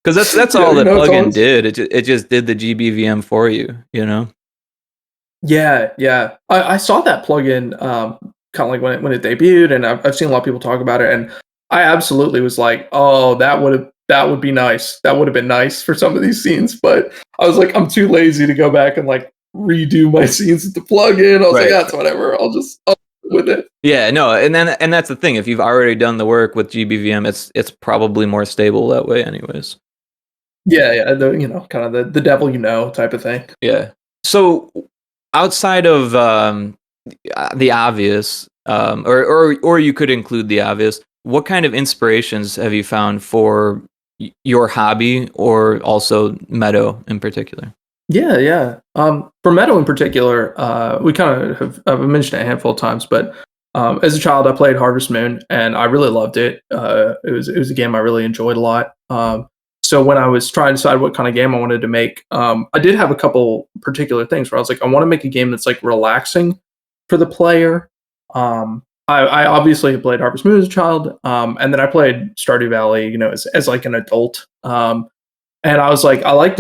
because that's Yeah. all the It's plugin always. did. It just did the GBVM for you. Yeah, yeah. I saw that plugin kind of like when it debuted, and I've seen a lot of people talk about it, and I absolutely was like, oh, that would be nice. That would have been nice for some of these scenes, but I was like, I'm too lazy to go back and like redo my scenes with the plugin. I was like, Right. that's whatever. I'll with it. Yeah, no, and that's the thing. If you've already done the work with GBVM, it's probably more stable that way, anyways. Yeah, yeah. Kind of the devil type of thing. Yeah. So outside of the obvious, or you could include the obvious. What kind of inspirations have you found for your hobby, or also Meadow in particular? Yeah, yeah. For Meadow in particular, we kind of have I've mentioned it a handful of times, but as a child, I played Harvest Moon, and I really loved it. It was a game I really enjoyed a lot. So when I was trying to decide what kind of game I wanted to make, I did have a couple particular things where I was like, I want to make a game that's like relaxing for the player. I obviously had played Harvest Moon as a child, and then I played Stardew Valley, as like an adult. And I was like, I like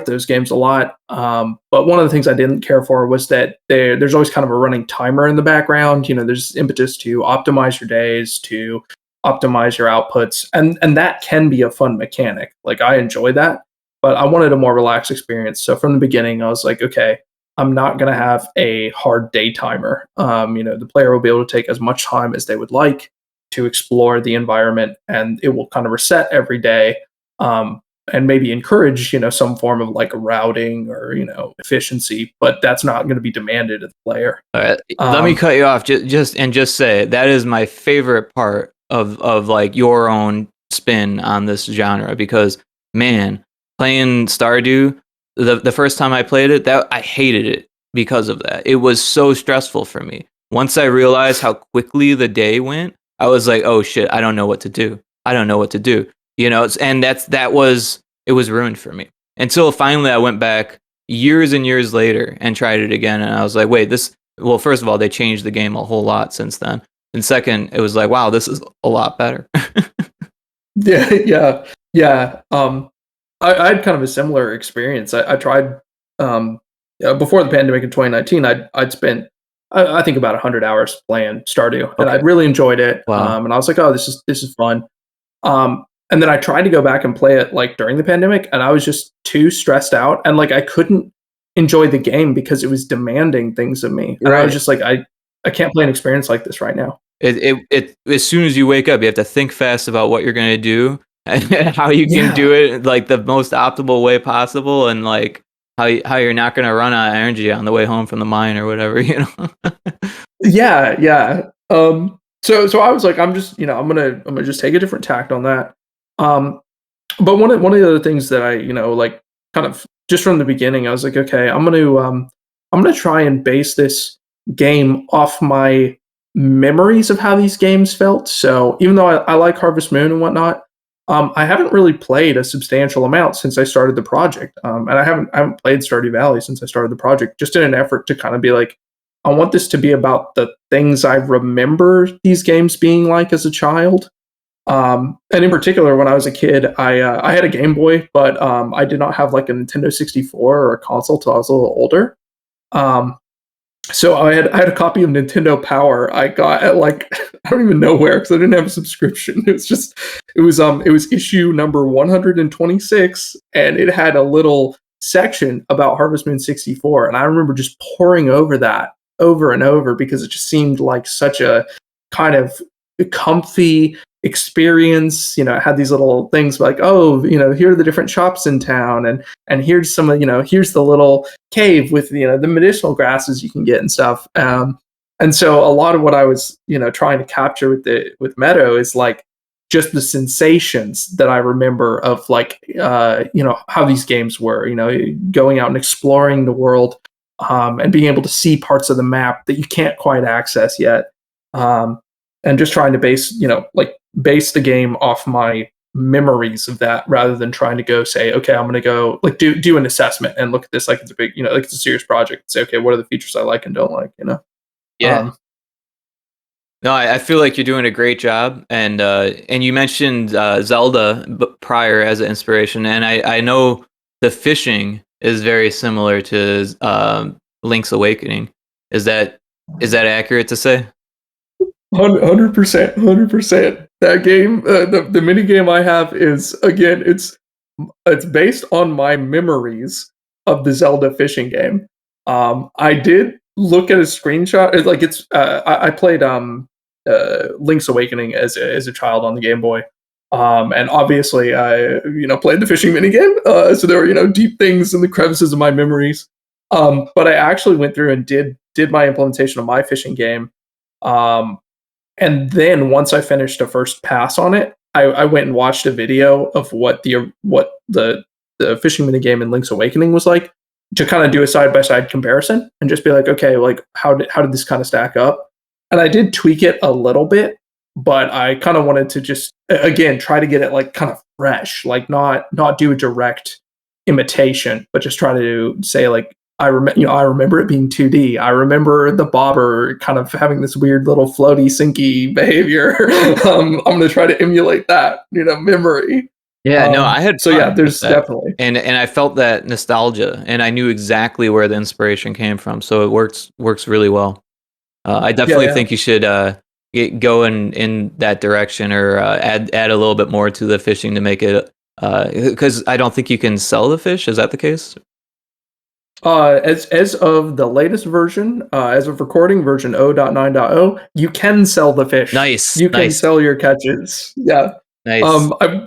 those games a lot. But one of the things I didn't care for was that there's always kind of a running timer in the background. There's impetus to optimize your days, to optimize your outputs, and that can be a fun mechanic. Like I enjoy that, but I wanted a more relaxed experience. So from the beginning, I was like, okay, I'm not going to have a hard day timer. The player will be able to take as much time as they would like to explore the environment, and it will kind of reset every day. And maybe encourage, some form of like routing or, efficiency, but that's not going to be demanded of the player. All right, let me cut you off just say that is my favorite part of like your own spin on this genre, because man, playing Stardew, the first time I played it, that I hated it because of that. It was so stressful for me. Once I realized how quickly the day went, I was like, oh shit, I don't know what to do. I don't know what to do. And it was ruined for me until finally I went back years and years later and tried it again. And I was like, wait, well, first of all, they changed the game a whole lot since then. And second, it was like, wow, this is a lot better. Yeah. I had kind of a similar experience. I tried, before the pandemic in 2019, I'd spent, I think about 100 hours playing Stardew, and I really enjoyed it. Wow. And I was like, oh, this is fun. And then I tried to go back and play it like during the pandemic, and I was just too stressed out, and like I couldn't enjoy the game because it was demanding things of me. And I was just like, I can't play an experience like this right now. It as soon as you wake up, you have to think fast about what you're gonna do and how you can do it like the most optimal way possible, and like how you're not gonna run out of energy on the way home from the mine or whatever, Yeah. So I was like, I'm gonna just take a different tact on that. But one of the other things that I, like kind of just from the beginning, I was like, okay, I'm gonna try and base this game off my memories of how these games felt. So even though I like Harvest Moon and whatnot, I haven't really played a substantial amount since I started the project. And I haven't played Stardew Valley since I started the project, just in an effort to kind of be like, I want this to be about the things I remember these games being like as a child. And in particular, when I was a kid, I had a Game Boy, but I did not have like a Nintendo 64 or a console till I was a little older. So I had a copy of Nintendo Power I got at like I don't even know where, because I didn't have a subscription. It was issue number 126, and it had a little section about Harvest Moon 64, and I remember just poring over that over and over because it just seemed like such a kind of comfy experience. It had these little things like, oh, here are the different shops in town, and here's some of, here's the little cave with the medicinal grasses you can get and stuff. And so a lot of what I was trying to capture with Meadow is like just the sensations that I remember of like how these games were, going out and exploring the world, and being able to see parts of the map that you can't quite access yet. And just trying to base the game off my memories of that, rather than trying to go say, okay, I'm going to go like do an assessment and look at this like it's a big, like it's a serious project, and say, okay, what are the features I like and don't like, Yeah. No, I feel like you're doing a great job, and you mentioned Zelda prior as an inspiration, and I know the fishing is very similar to Link's Awakening. Is that accurate to say? 100%. That game, the mini game I have is, again, it's based on my memories of the Zelda fishing game. I did look at a screenshot. It's like I played Link's Awakening as a child on the Game Boy. And obviously I played the fishing mini game. So there were deep things in the crevices of my memories. But I actually went through and did my implementation of my fishing game. And then once I finished a first pass on it, I went and watched a video of what the fishing mini game in Link's Awakening was like, to kind of do a side by side comparison and just be like, okay, like how did this kind of stack up? And I did tweak it a little bit, but I kind of wanted to just again try to get it like kind of fresh, like not do a direct imitation, but just try to say like I remember it being 2D. I remember the bobber kind of having this weird little floaty sinky behavior. I'm gonna try to emulate that, memory. Yeah, no, I had So yeah, fun with there's that. definitely. And I felt that nostalgia, and I knew exactly where the inspiration came from. So it works really well. I Yeah, definitely yeah. think you should go in that direction, or add a little bit more to the fishing to make it, because I don't think you can sell the fish. Is that the case? As of the latest version, as of recording version 0.9.0, you can sell the fish. Nice, You can nice, sell your catches. Yeah. nice.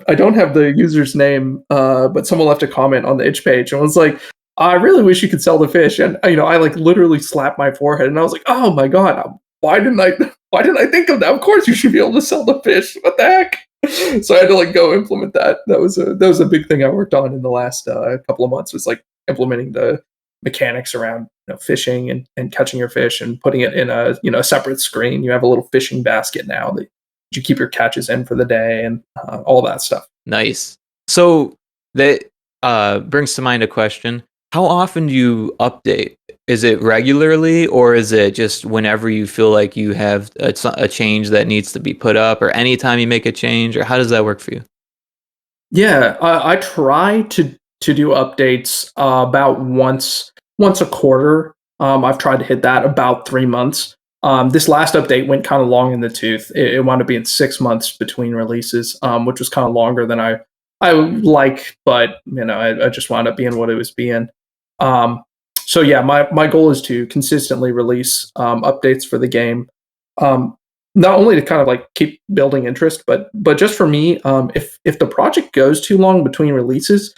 I don't have the user's name, but someone left a comment on the itch page and was like, "I really wish you could sell the fish." And I like literally slapped my forehead and I was like, "Oh my god, why didn't I why didn't I think of that? Of course you should be able to sell the fish. What the heck?" So I had to like go implement that. That was a big thing I worked on in the last couple of months, was like implementing the mechanics around fishing and catching your fish and putting it in a separate screen. You have a little fishing basket now that you keep your catches in for the day, and all that stuff. Nice. So that brings to mind a question. How often do you update? Is it regularly, or is it just whenever you feel like you have a change that needs to be put up, or anytime you make a change, or how does that work for you? Yeah, I try to do updates about once a quarter. I've tried to hit that about 3 months. This last update went kind of long in the tooth. It wound up being 6 months between releases, which was kind of longer than I like, but I just wound up being what it was being. Um, so yeah, my goal is to consistently release updates for the game. Um, Not only to kind of like keep building interest, but just for me, if the project goes too long between releases,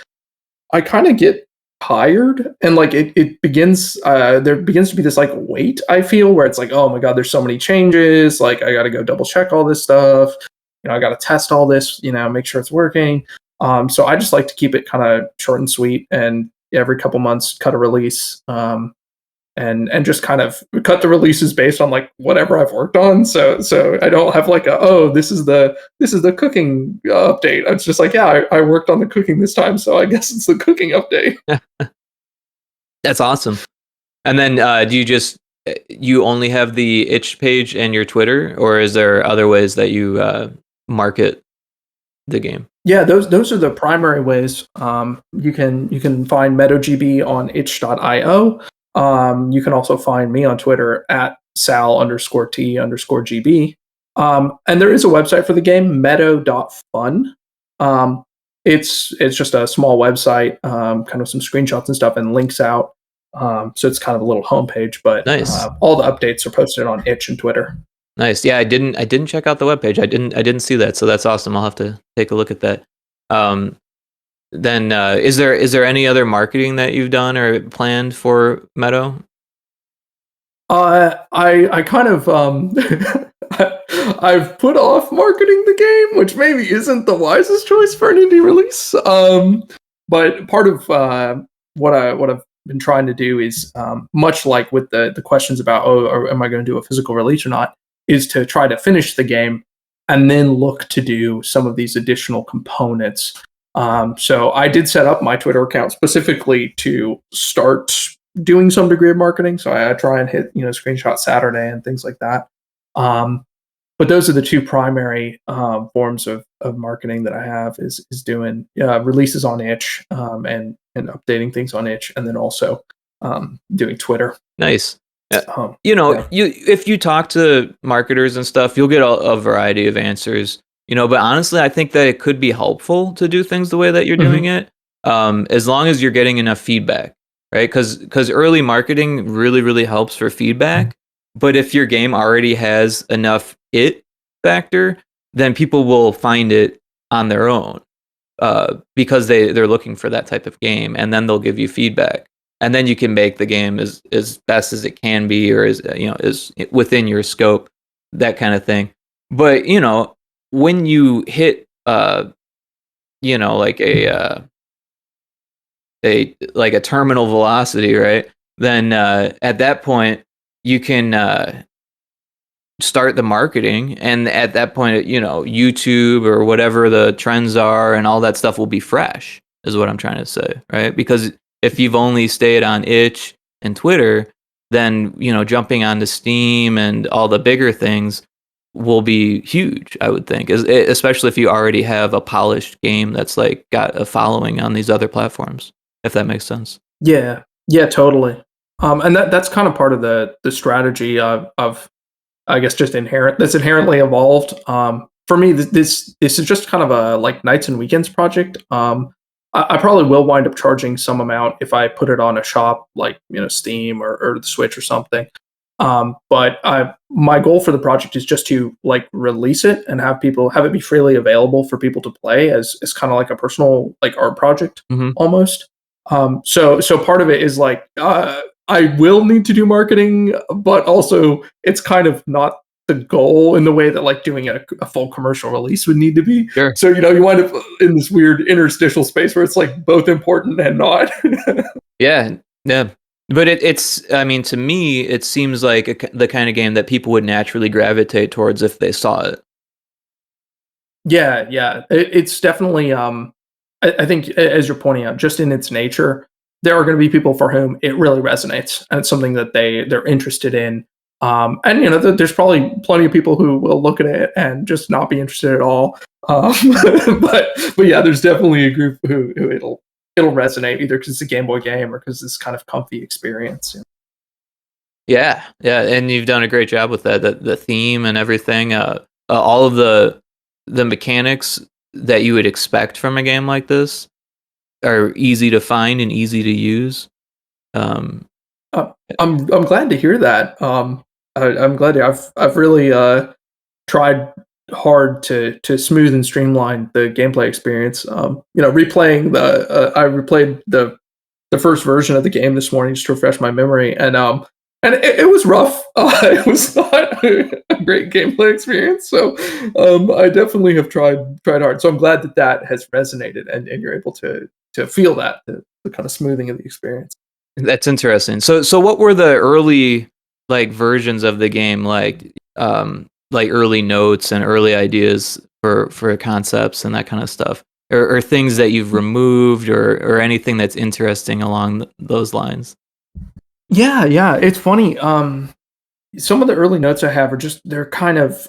I kind of get tired, and like it begins there begins to be this like weight, I feel, where it's like, oh my god, there's so many changes, like I got to go double check all this stuff, I got to test all this, make sure it's working. So I just like to keep it kind of short and sweet, and every couple months cut a release. And just kind of cut the releases based on like whatever I've worked on. So I don't have like this is the cooking update. It's just like, yeah, I worked on the cooking this time, so I guess it's the cooking update. That's awesome. And then do you just you only have the itch page and your Twitter, or is there other ways that you market the game? Yeah, those are the primary ways. You can find Meadow GB on itch.io. You can also find me on Twitter at sal_t_gb. And there is a website for the game, meadow.fun. Um, it's just a small website, kind of some screenshots and stuff, and links out. So it's kind of a little homepage, but Nice. all the updates are posted on itch and Twitter. Nice. Yeah, I didn't check out the webpage. I didn't see that, so that's awesome. I'll have to take a look at that. Um, then is there any other marketing that you've done or planned for Meadow? I kind of I've put off marketing the game, which maybe isn't the wisest choice for an indie release. But part of what I've been trying to do is, much like with the questions about, oh, am I going to do a physical release or not, is to try to finish the game and then look to do some of these additional components. So I did set up my Twitter account specifically to start doing some degree of marketing. So I try and hit, Screenshot Saturday and things like that. But those are the two primary forms of marketing that I have, is doing releases on itch, and updating things on itch, and then also doing Twitter. Nice. Yeah. You if you talk to marketers and stuff, you'll get a variety of answers. But honestly, I think that it could be helpful to do things the way that you're doing Mhm. it, as long as you're getting enough feedback, right? Because early marketing really really helps for feedback. But if your game already has enough it factor, then people will find it on their own, because they're looking for that type of game, and then they'll give you feedback, and then you can make the game as best as it can be, or is within your scope, that kind of thing. But when you hit like a terminal velocity, right? Then at that point you can start the marketing, and at that point, YouTube or whatever the trends are and all that stuff will be fresh, is what I'm trying to say, right? Because if you've only stayed on itch and Twitter, then jumping onto Steam and all the bigger things will be huge, I would think, especially if you already have a polished game that's like got a following on these other platforms, if that makes sense. Yeah, yeah, totally. And that's kind of part of the strategy of I guess just inherently evolved. For me, this is just kind of a like nights and weekends project. I probably will wind up charging some amount if I put it on a shop like Steam or the Switch or something. But my goal for the project is just to like release it and have it be freely available for people to play as kind of like a personal like art project almost. So part of it is like I will need to do marketing, but also it's kind of not the goal in the way that like doing a full commercial release would need to be. Sure. So you wind up in this weird interstitial space where it's like both important and not. Yeah. But I mean, to me, it seems like the kind of game that people would naturally gravitate towards if they saw it. Yeah. It's definitely I think, as you're pointing out, just in its nature, there are going to be people for whom it really resonates, and it's something that they're interested in. And there's probably plenty of people who will look at it and just not be interested at all. But yeah, there's definitely a group who it'll resonate either because it's a Game Boy game or because it's kind of comfy experience. Yeah, and you've done a great job with that. The theme and everything, all of the mechanics that you would expect from a game like this are easy to find and easy to use. I'm glad to hear that. I'm glad I've really tried hard to smooth and streamline the gameplay experience. Replaying I replayed the first version of the game this morning just to refresh my memory, and it was rough. It was not a great gameplay experience. So I definitely have tried hard. So I'm glad that has resonated, and you're able to feel that the kind of smoothing of the experience. That's interesting. So what were the early like versions of the game like early notes and early ideas for concepts and that kind of stuff, or things that you've removed or anything that's interesting along those lines? Yeah, it's funny. Some of the early notes I have they're kind of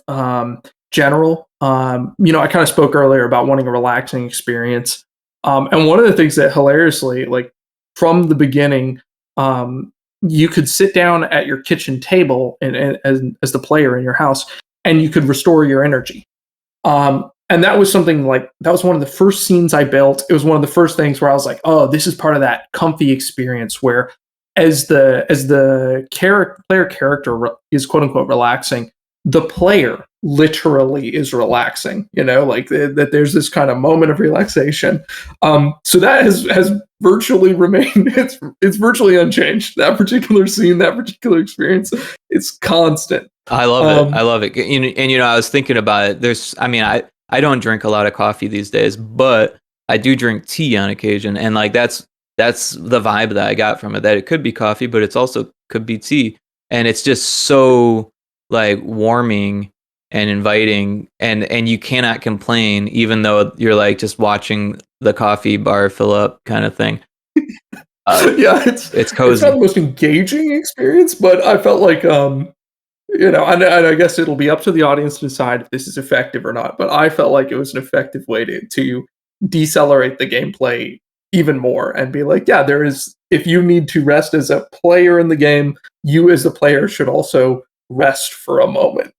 general. I kind of spoke earlier about wanting a relaxing experience. And one of the things that hilariously, like from the beginning, you could sit down at your kitchen table and as the player in your house, and you could restore your energy. And that was something like that was one of the first scenes I built. It was one of the first things where I was like, oh, this is part of that comfy experience where as the player character is quote unquote relaxing, the player literally is relaxing, like that there's this kind of moment of relaxation. So that has virtually remained, it's virtually unchanged. That particular scene, that particular experience, it's constant. I love it. I love it. And I was thinking about it. I don't drink a lot of coffee these days, but I do drink tea on occasion, and like that's the vibe that I got from it. That it could be coffee, but it's also could be tea, and it's just so like warming and inviting, and you cannot complain, even though you're like just watching the coffee bar fill up kind of thing. Yeah, it's cozy. It's not the most engaging experience, but I felt like and I guess it'll be up to the audience to decide if this is effective or not. But I felt like it was an effective way to decelerate the gameplay even more and be like, yeah, there is. If you need to rest as a player in the game, you as the player should also rest for a moment.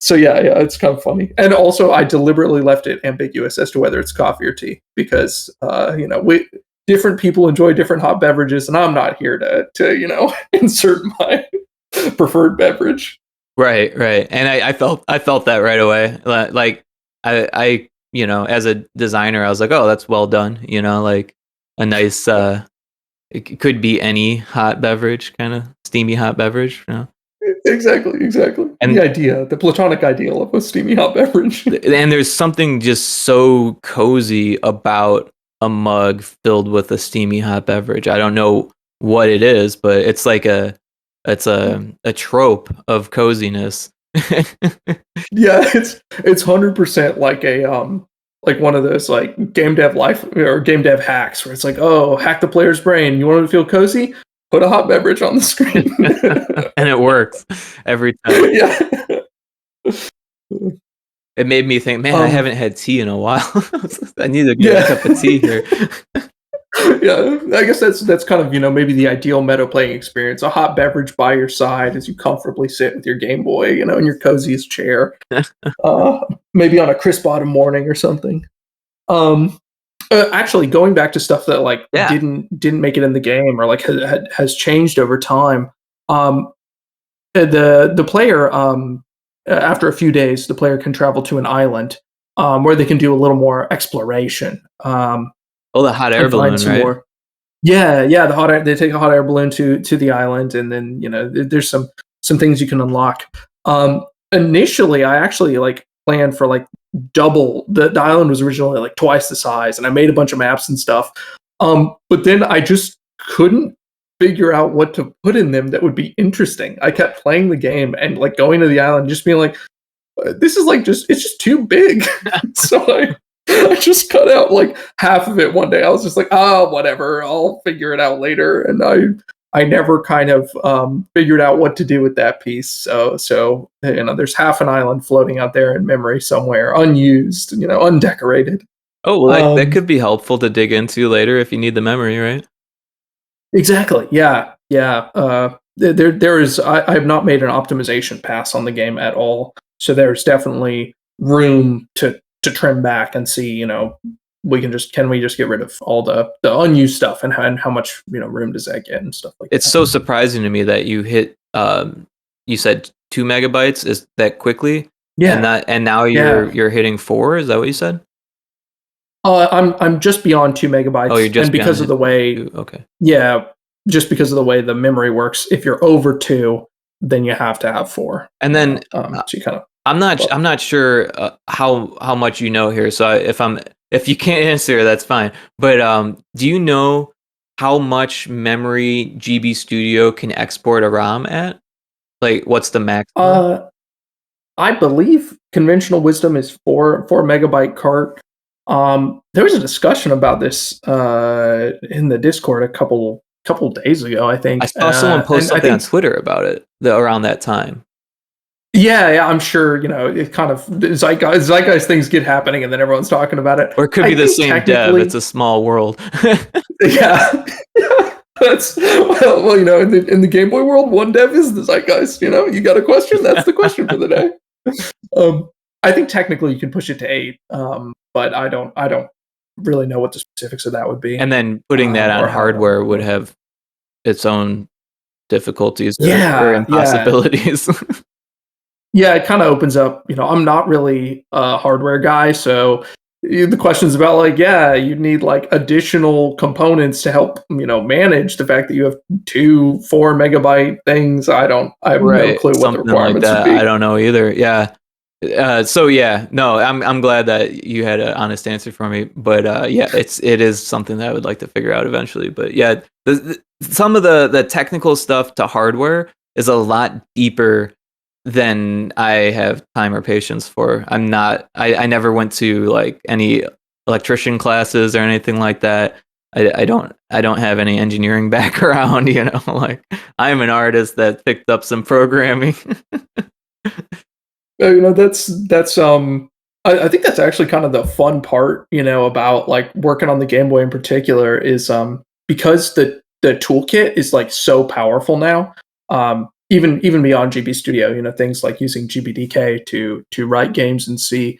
So yeah, it's kind of funny. And also, I deliberately left it ambiguous as to whether it's coffee or tea because different people enjoy different hot beverages, and I'm not here to insert my preferred beverage. Right. And I felt that right away. Like I as a designer, I was like, oh, that's well done. Like a nice it could be any hot beverage, kind of steamy hot beverage. Exactly. And the platonic ideal of a steamy hot beverage. And there's something just so cozy about a mug filled with a steamy hot beverage. I don't know what it is, but it's like a trope of coziness Yeah, it's 100% like a like one of those like game dev life or game dev hacks where it's like, oh, hack the player's brain. You want to feel cozy? Put a hot beverage on the screen. And it works every time. Yeah. It made me think, man, I Um. haven't had tea in a while. I need to get a Yeah. cup of tea here. Yeah. I guess that's kind of maybe the ideal meta playing experience. A hot beverage by your side as you comfortably sit with your Game Boy, in your coziest chair. Uh, maybe on a crisp autumn morning or something. Um, actually, going back to stuff that like Yeah. didn't make it in the game or like has changed over time. Um, the player after a few days, the player can travel to an island where they can do a little more exploration Oh, the hot air and find balloon, some right? more. Yeah, yeah. They take a hot air balloon to the island, and then there's some things you can unlock. Initially, I actually like planned for like double. The island was originally like twice the size, and I made a bunch of maps and stuff. But then I just couldn't figure out what to put in them that would be interesting. I kept playing the game and like going to the island, just being like, this is like it's just too big. So I just cut out like half of it one day. I was just like, oh, whatever, I'll figure it out later. And I never kind of figured out what to do with that piece. So there's half an island floating out there in memory somewhere, unused, undecorated. Oh, well, that Um, could be helpful to dig into later if you need the memory, right? exactly. Yeah. Yeah. There is. I have not made an optimization pass on the game at all. So there's definitely room to trim back and see. Can we just get rid of all the unused stuff and how much room does that get and stuff like It's that. so surprising to me that you hit, you said 2 MB is that quickly, Yeah. and now Yeah. you're hitting 4. Is that what you said? I'm just beyond 2 MB, Oh, you're and just beyond because of hit the way, 2. Okay. yeah, just because of the way the memory works, if you're over 2, then you have to have 4. And then So you kind of. I'm not sure how much you know here. So if you can't answer, that's fine. But do you know how much memory GB Studio can export a ROM at? Like, what's the maximum? Uh, I believe conventional wisdom is 4 megabyte cart. There was a discussion about this in the Discord a couple days ago, I I think, saw someone post and I something on think. Twitter about it around that time. Yeah, yeah, I'm sure, it kind of zeitgeist things get happening and then everyone's talking about it. Or it could I be the think same dev. It's technically, a small world. yeah. That's well, in the Game Boy world, one dev is the zeitgeist, you got a question, that's the question for the day. Um, I think technically you can push it to 8, but I don't really know what the specifics of that would be, And then putting that on or how that hardware would would work. have its own difficulties or Yeah, yeah. impossibilities. Yeah, it kind of opens up. I'm not really a hardware guy, so the questions about like, yeah, you need like additional components to help manage the fact that you have 2 4 megabyte things. I have no Right, clue what the something like requirements would that. I be. don't know either. Yeah. So yeah, no, I'm glad that you had an honest answer for me. But yeah, it is something that I would like to figure out eventually. But yeah, some of the technical stuff to hardware is a lot deeper than I have time or patience for. I never went to like any electrician classes or anything like that. I don't have any engineering background, like I'm an artist that picked up some programming. I think that's actually kind of the fun part, about like working on the Game Boy in particular is because the toolkit is like so powerful now. Even beyond GB Studio, things like using GBDK to write games in C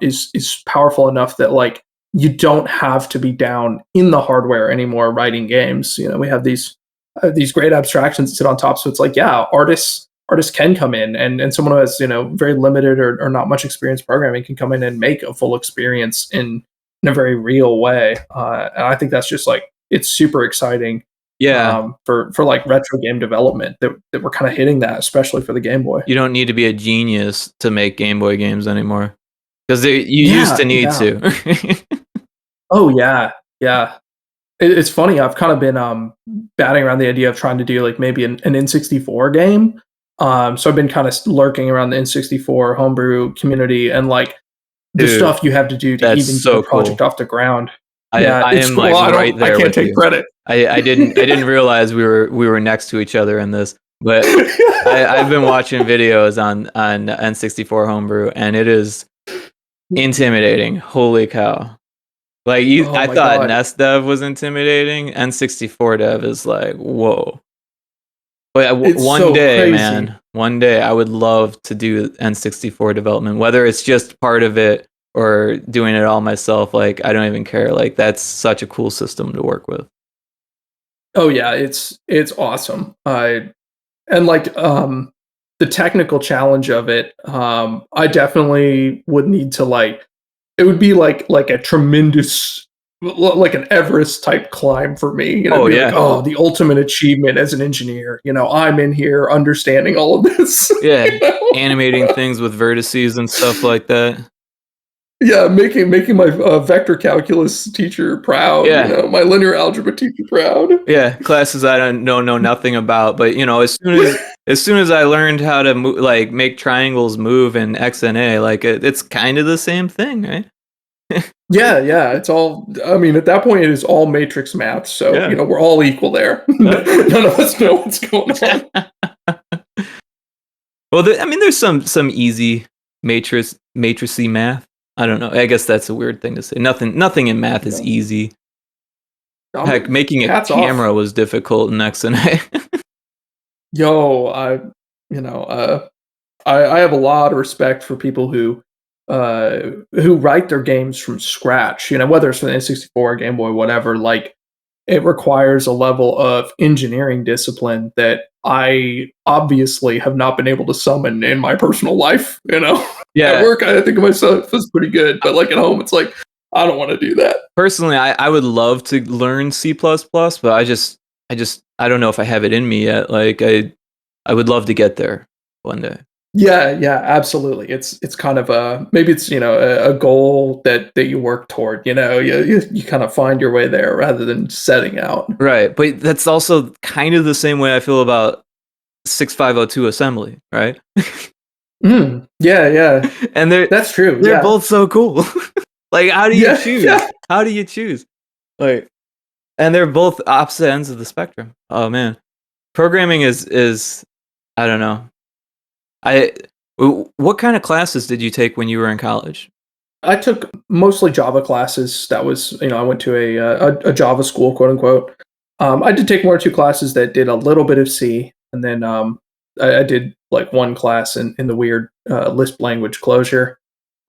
is powerful enough that like you don't have to be down in the hardware anymore writing games. We have these great abstractions that sit on top, so it's like, yeah, artists can come in, and someone who has very limited or not much experience programming can come in and make a full experience in a very real way, and I think that's just like it's super exciting Yeah, for like retro game development that we're kind of hitting that, especially for the Game Boy. you don't need to be a genius to make Game Boy games anymore because you used to Yeah, need yeah. to. Oh yeah, yeah. It's funny. I've kind of been batting around the idea of trying to do like maybe an N64 game. So I've been kind of lurking around the N64 homebrew community and like the Dude, stuff you have to do to that's even get a so project cool. off the ground. I Yeah, I it's am cool. like right I there can't with take you. credit. I didn't realize we were next to each other in this, but I've been watching videos on N64 homebrew, and it is intimidating. Holy cow! Like Oh I my thought god, NES dev was intimidating. N64 dev is like whoa. But it's one so day, crazy. man, one day I would love to do N64 development, whether it's just part of it or doing it all myself. Like I don't even care. Like that's such a cool system to work with. Oh yeah, it's awesome. And like the technical challenge of it, I definitely would need to like it would be like a tremendous like an Everest type climb for me. You know, it'd Oh be like, yeah, oh, the ultimate achievement as an engineer. You know, I'm in here understanding all of this. yeah. You know? Animating things with vertices and stuff like that. Yeah, making my vector calculus teacher proud. You Yeah, know, my linear algebra teacher proud. yeah. Classes I don't know nothing about, but you know, as soon as I learned how to like make triangles move in X and A, like it's kind of the same thing, right? Yeah, yeah, it's all. I mean, at that point, it is all matrix math. So you Yeah. know, we're all equal there. None of us know what's going on. Well, I mean, there's some easy matricy math. I don't know. I guess that's a weird thing to say. Nothing in math is Yeah. easy. I Heck, mean, making a hats off. camera was difficult in X and A. Yo, you know, I have a lot of respect for people who write their games from scratch. You know, whether it's for the N64, Game Boy, whatever. Like, it requires a level of engineering discipline that I obviously have not been able to summon in my personal life. You know, at Yeah, work, I think of myself as pretty good, but like at home, it's like I don't want to do that. personally, I would love to learn C++, but I don't know if I have it in me yet. Like I would love to get there one day. Yeah, yeah, absolutely. It's kind of a maybe it's you know a goal that you work toward. You know, you kind of find your way there rather than setting out. Right, but that's also kind of the same way I feel about 6502 assembly, right? Yeah, yeah, And that's true. they're Yeah, both so cool. Like how do you yeah, choose? yeah. How do you choose? Like and they're both opposite ends of the spectrum. Oh man. Programming is I don't know. I what kind of classes did you take when you were in college? I took mostly Java classes. That was you know I went to a Java school, quote unquote. I did take one or two classes that did a little bit of C, and then I did like one class in the weird Lisp language closure.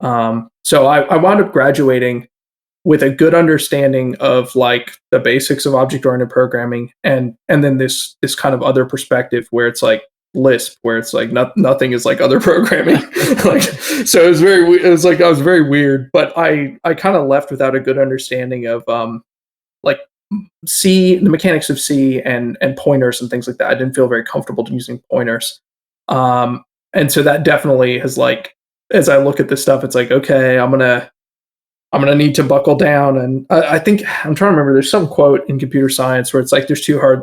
So I wound up graduating with a good understanding of like the basics of object oriented programming and then this kind of other perspective where it's like Lisp where it's like nothing is like other programming like so it was like I was very weird but I kind of left without a good understanding of like C the mechanics of C and pointers and things like that. I didn't feel very comfortable using pointers. And so that definitely has like as I look at this stuff it's like okay I'm gonna need to buckle down. And I think I'm trying to remember. There's some quote in computer science where it's like there's two hard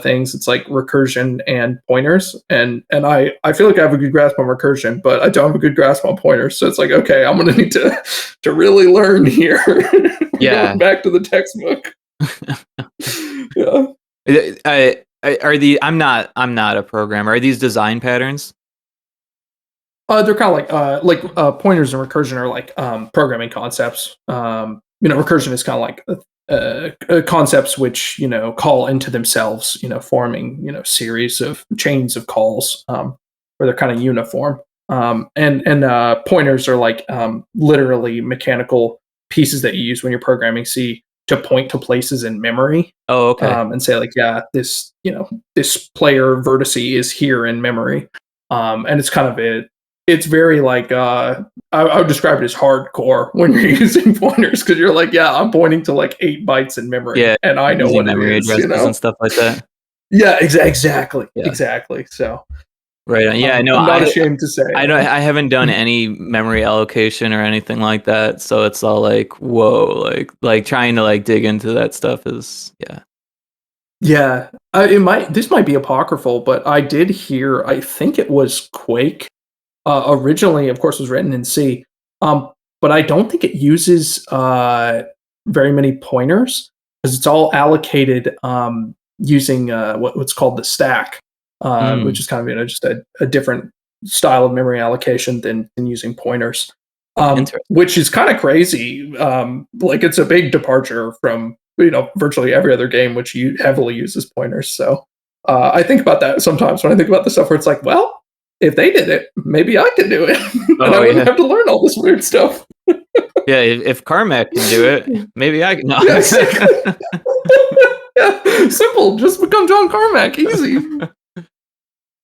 things. It's like recursion and pointers. And I feel like I have a good grasp on recursion, but I don't have a good grasp on pointers. So it's like okay, I'm gonna need to really learn here. We're Yeah. going back to the textbook. Yeah. Are I'm not a programmer. Are these design patterns? They're kind of like pointers and recursion are like programming concepts. You know, recursion is kind of like concepts which you know call into themselves. You know, forming you know series of chains of calls where they're kind of uniform. And pointers are like literally mechanical pieces that you use when you're programming C to point to places in memory Oh, okay. and say like yeah this you know this player vertice is here in memory and it's kind of it's very like I would describe it as hardcore when you're using pointers because you're like yeah I'm pointing to like 8 bytes in memory Yeah, and I know using what it memory is you addresses and know stuff like that. yeah exactly Yeah. exactly so Right on. Yeah, no, I'm not ashamed to say I don't I haven't done any memory allocation or anything like that, so it's all like, whoa, like trying to like dig into that stuff is yeah. Yeah, this might be apocryphal, but I did hear. I think it was Quake. Originally, of course, was written in C. Um, but I don't think it uses very many pointers because it's all allocated using what's called the stack, which Mm, is kind of just a different style of memory allocation than using pointers. interesting. Which is kind of crazy. Like it's a big departure from virtually every other game which heavily uses pointers. So I think about that sometimes when I think about the stuff where it's like, well, if they did it, maybe I could do it, and I Oh wouldn't yeah, have to learn all this weird stuff. yeah. If Carmack can do it, maybe I can. No. Yeah, exactly. Yeah, simple. Just become John Carmack. Easy.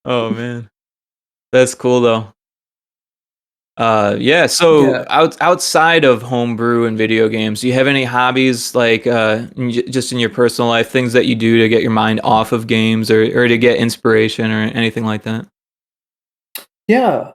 Oh man, that's cool though. Yeah. So Yeah. outside of homebrew and video games, do you have any hobbies like just in your personal life, things that you do to get your mind off of games or to get inspiration or anything like that? Yeah.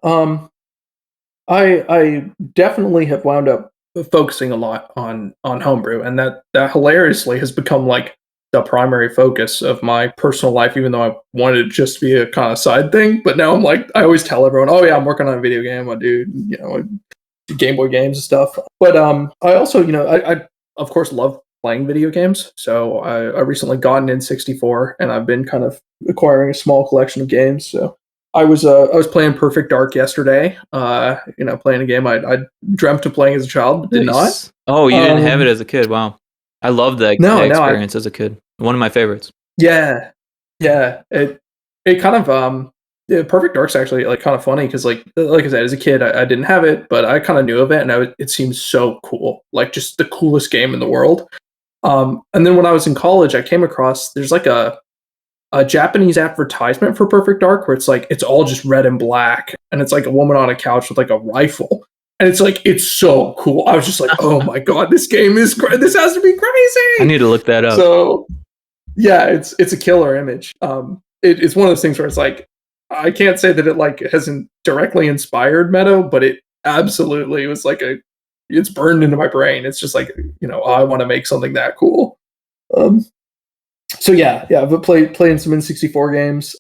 I definitely have wound up focusing a lot on homebrew, and that hilariously has become like the primary focus of my personal life. Even though I wanted it just to be a kind of side thing, but now I'm like I always tell everyone, "Oh yeah, I'm working on a video game. I do I do Game Boy games and stuff." But I also I of course love playing video games. So I recently got an N64, and I've been kind of acquiring a small collection of games. So I was playing Perfect Dark yesterday. Playing a game I dreamt of playing as a child but did not. Nice. Oh, you didn't have it Um, as a kid. Wow. I loved that no, no, I experience as a kid. One of my favorites. yeah, yeah. It kind of yeah, Perfect Dark's actually like kind of funny because like I said, as a kid I didn't have it, but I kind of knew of it, and it seemed so cool, like just the coolest game in the world. And then when I was in college, I came across there's like a Japanese advertisement for Perfect Dark where it's like it's all just red and black, and it's like a woman on a couch with like a rifle, and it's like it's so cool. I was just like, oh my god, this game is this has to be I crazy. need to look that up. So yeah, it's a killer image. It's one of those things where it's like I can't say that it like hasn't directly inspired Meadow, but it absolutely was like it's burned into my brain. It's just like I want to make something that cool. Um, so yeah, I've playing some N64 games.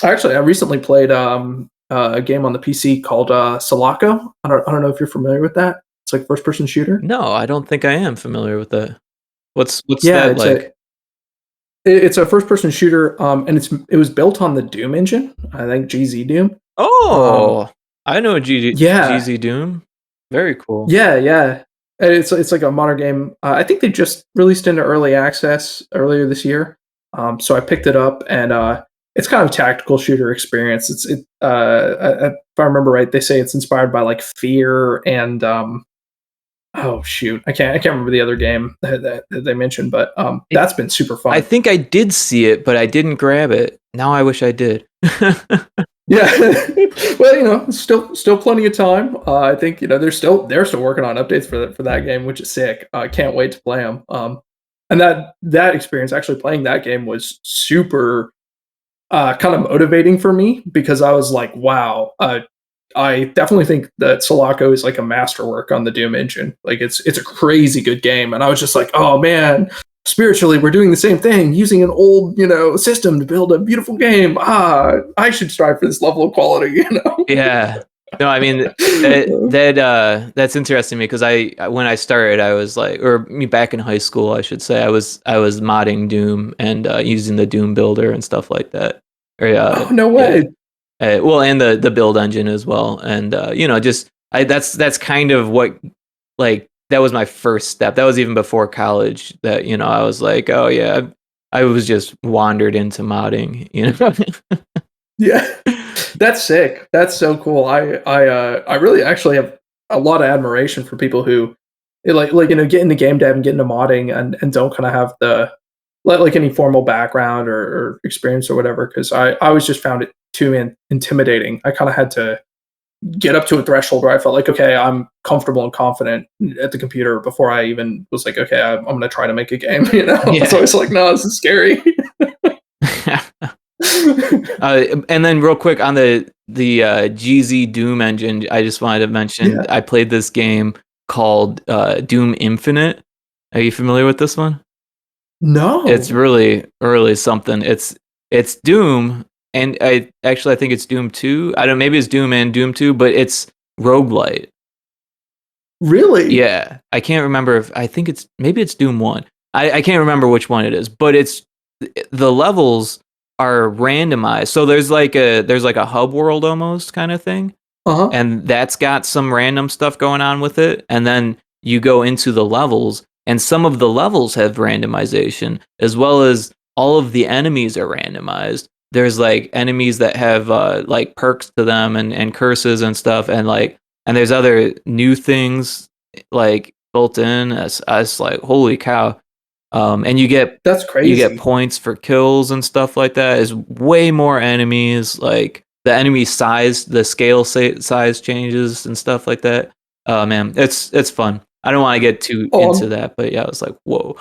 Actually, I recently played a game on the PC called Sulaco. I don't know if you're familiar with that. It's like first person shooter. No, I don't think I am familiar with that. What's Yeah, that like? it's a first person shooter, and it was built on the Doom engine. I think GZ Doom. Um, Oh, I know yeah, GZ Doom. Very cool. yeah. And it's like a modern game. I think they just released into early access earlier this year. So I picked it up, and it's kind of a tactical shooter experience. If I remember right, they say it's inspired by like Fear and oh shoot, I can't remember the other game that they mentioned, but I that's been super I fun. think I did see it, but I didn't grab it. Now I wish I did. Yeah, well, still plenty of time. I think they're still working on updates for that game, which is sick. I can't wait to play them. And that experience, actually playing that game, was super kind of motivating for me because I was like, wow, I definitely think that Sulaco is like a masterwork on the Doom engine. Like it's a crazy good game, and I was just like, oh man, spiritually we're doing the same thing using an old system to build a beautiful game. I should strive for this level of quality. Yeah. No, I mean that's interesting to me because I when I started I was like or me back in high school I should say I was modding Doom and using the Doom builder and stuff like that. Or Oh no yeah. way. Well, and the build engine as well, and just that's kind of what like that was my first step. That was even before college. That I was like, oh yeah, I was just wandered into modding. Yeah, that's sick. That's so cool. I really actually have a lot of admiration for people who get into game dev and get into modding and don't kind of have the like any formal background or experience or whatever. Because I always just found it too intimidating. I kind of had to get up to a threshold where I felt like, okay, I'm comfortable and confident at the computer before I even was like, okay, I'm going to try to make a game. Yeah. So it's like, no, this is scary. And then real quick on the GZ Doom engine, I just wanted to mention Yeah. I played this game called Doom Infinite. Are you familiar with this one? It's No. really, really something. It's Doom, and I think it's Doom 2. I don't maybe it's Doom and Doom 2, but it's roguelite. Really? Yeah. I can't remember if I think it's maybe it's Doom 1. I can't remember which one it is, but it's the levels are randomized. So there's like a hub world almost kind of thing, Uh-huh. and that's got some random stuff going on with it, and then you go into the levels, and some of the levels have randomization as well as all of the enemies are randomized. There's like enemies that have like perks to them and curses and stuff, and like and there's other new things like built in as like holy cow. And That's you get crazy. points for kills and stuff like that. Is way more enemies. Like the enemy size, the scale size changes and stuff like that. Oh man, it's fun. I don't want to get too Oh, into that, but yeah, I was like, whoa.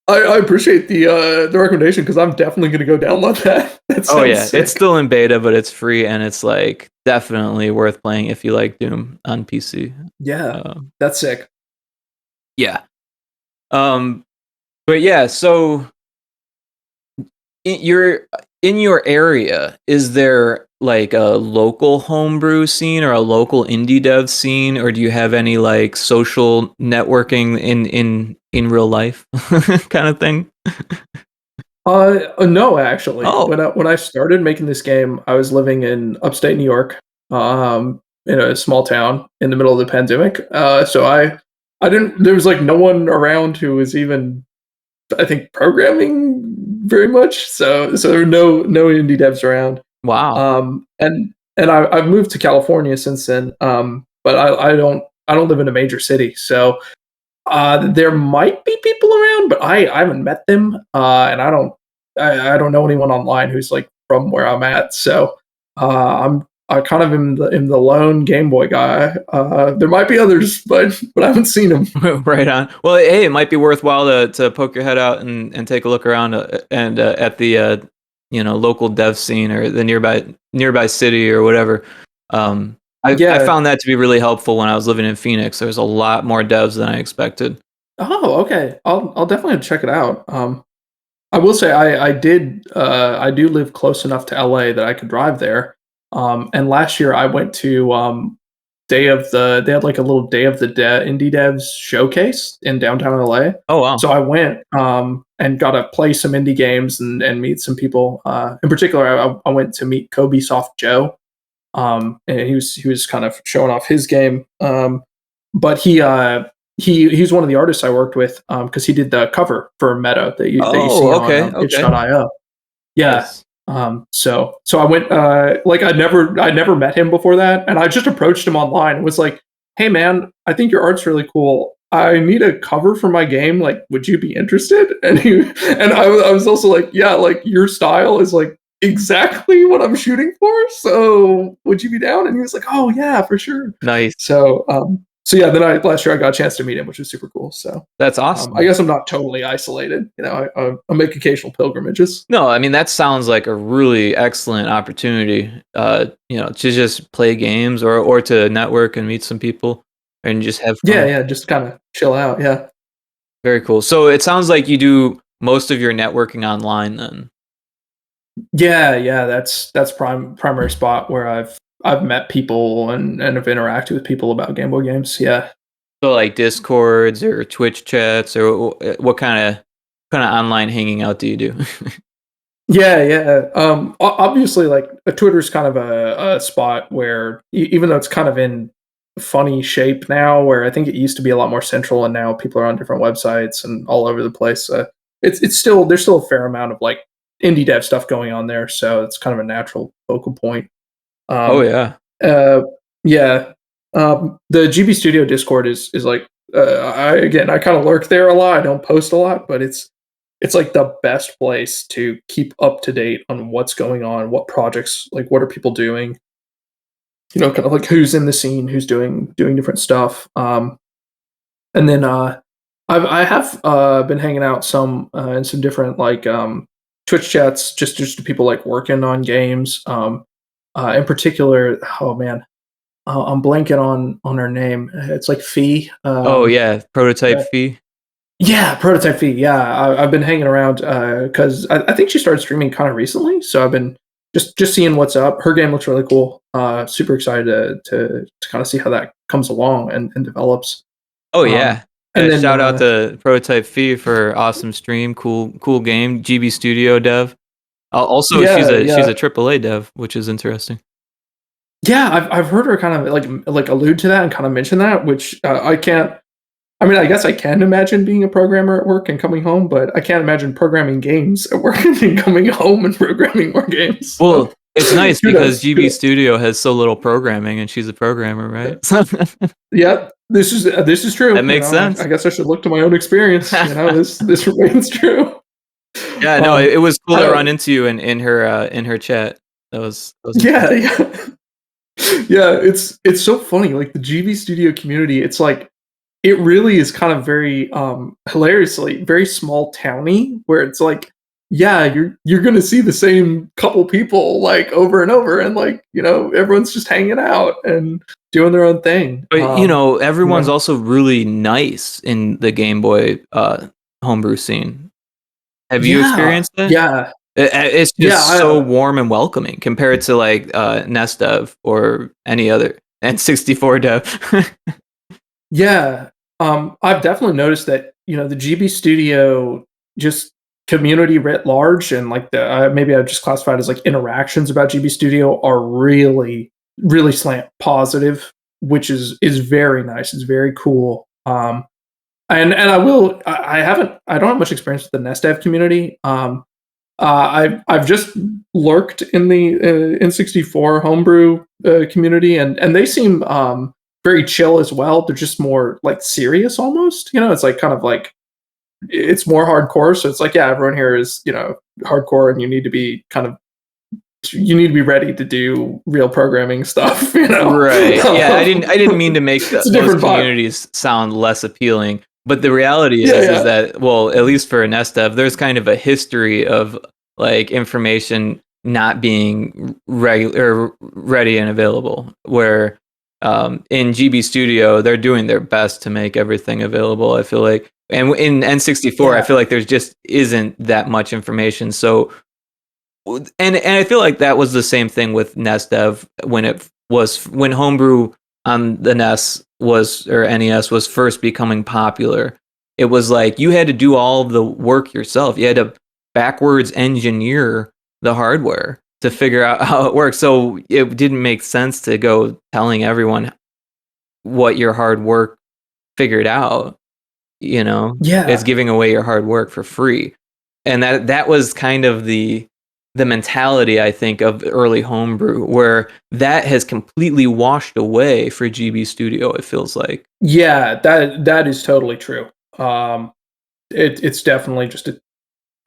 I appreciate the recommendation because I'm definitely gonna go download that. That Oh sounds yeah, it's sick. still in beta, but it's free and it's like definitely worth playing if you like Doom on PC. Yeah, Um, that's sick. yeah. Um, but yeah, so in your area, is there like a local homebrew scene or a local indie dev scene, or do you have any like social networking in real life kind of thing? No, actually, Oh, when I started making this game, I was living in upstate New York, in a small town in the middle of the pandemic. So I didn't. There was like no one around who was even, I think, programming very much. So there were no indie devs around. wow. And I've moved to California since then. But I don't live in a major city, so there might be people around, but I haven't met them, and I don't know anyone online who's like from where I'm at. So I kind of am the lone Game Boy guy. There might be others, but I haven't seen them. Right on. Well, hey, it might be worthwhile to poke your head out and take a look around and at the local dev scene or the nearby city or whatever. I Yeah. found that to be really helpful when I was living in Phoenix. There's a lot more devs than I expected. Oh, okay. I'll definitely check it out. I will say I do live close enough to LA that I could drive there. And last year I went to they had like a little Day of the Indie Devs showcase in downtown LA. Oh wow, So I went and got to play some indie games and meet some people. In particular, I went to meet Kobe Soft Joe, and he was kind of showing off his game. But he's one of the artists I worked with because he did the cover for Meadow that you oh see on okay, okay, itch.io. Yeah. nice. So I went like I never met him before that, and I just approached him online and was like, "Hey man, I think your art's really cool. I need a cover for my game. Like, would you be interested?" I was also like, "Yeah, like your style is like exactly what I'm shooting for. So would you be down?" And he was like, "Oh yeah, for sure." Nice. So yeah, then I last year I got a chance to meet him, which was super cool. So That's I awesome. guess I'm not totally isolated. You know, I make occasional pilgrimages. No, I mean that sounds like a really excellent opportunity. To just play games or to network and meet some people and just have Yeah, fun. yeah, just kind of chill out. Yeah. Very cool. So it sounds like you do most of your networking online then. Yeah, yeah, that's primary spot where I've met people and have interacted with people about Game Boy games. Yeah. So like Discords or Twitch chats or what kind of online hanging out do you do? Yeah, yeah. Obviously, like Twitter's kind of a spot where even though it's kind of in funny shape now, where I think it used to be a lot more central, and now people are on different websites and all over the place. It's still there's still a fair amount of like indie dev stuff going on there, so it's kind of a natural focal point. Oh Um, yeah. uh, yeah. The GB Studio Discord is like I kind of lurk there a lot. I don't post a lot, but it's like the best place to keep up to date on what's going on, what projects, like what are people doing, you know, kind of like who's in the scene, who's doing different stuff. And then I have been hanging out some in some different like Twitch chats, just to people like working on games. In particular, oh man, I'm blanking on her name. It's like Fee. Oh yeah. Prototype fee. Yeah, Prototype Fee. Yeah, I've been hanging around because I think she started streaming kind of recently, so I've been just seeing what's up. Her game looks really cool. Super excited to kind of see how that comes along and develops. Oh Um, yeah. and then Shout out to Prototype Fee for awesome stream, cool game. GB Studio dev. Also, yeah, she's yeah, a AAA dev, which is interesting. yeah. I've heard her kind of like allude to that and kind of mention that, which I can't. I mean, I guess I can imagine being a programmer at work and coming home, but I can't imagine programming games at work and then coming home and programming more games. So, Well, it's nice who because knows? GB Studio has so little programming, and she's a programmer, right? So Yeah, this is true. that makes I sense. guess I should look to my own experience. This remains true. Yeah, no, Um, it was cool I to run don't. into you in her chat. That was Yeah, interesting. yeah, yeah. It's so funny. Like the GB Studio community, it's like it really is kind of very hilariously very small towny, where it's like, yeah, you're gonna see the same couple people like over and over, and like everyone's just hanging out and doing their own thing. But You everyone's know, also really nice in the Game Boy homebrew scene. Have you yeah, experienced that? yeah, It's yeah. just so warm and welcoming compared to like Nest Dev or any other N64 dev. Yeah, I've definitely noticed that, the GB Studio just community writ large and like the maybe I just classified as like interactions about GB Studio are really, really slant positive, which is very nice. It's very cool. And I don't have much experience with the Nest Dev community. I've just lurked in the N64 homebrew community, and they seem very chill as well. They're just more like serious almost. It's like kind of like it's more hardcore. So it's like, yeah, everyone here is hardcore, and you need to be ready to do real programming stuff. Right. Yeah, I didn't mean to make It's a those different vibe. communities sound less appealing, but the reality Yeah, is yeah, that, well, at least for Nest Dev, there's kind of a history of like information not being regular ready and available, where in GB Studio they're doing their best to make everything available, I feel like. And in N64, I yeah, feel like there's just isn't that much information. So and I feel like that was the same thing with Nest Dev when Homebrew on the NES was or NES was first becoming popular. It was like you had to do all of the work yourself. You had to backwards engineer the hardware to figure out how it works. So it didn't make sense to go telling everyone what your hard work figured out. It's yeah. giving away your hard work for free. And that was kind of the mentality, I think, of early homebrew, where that has completely washed away for GB Studio, it feels like. Yeah, that is totally true. It's definitely just a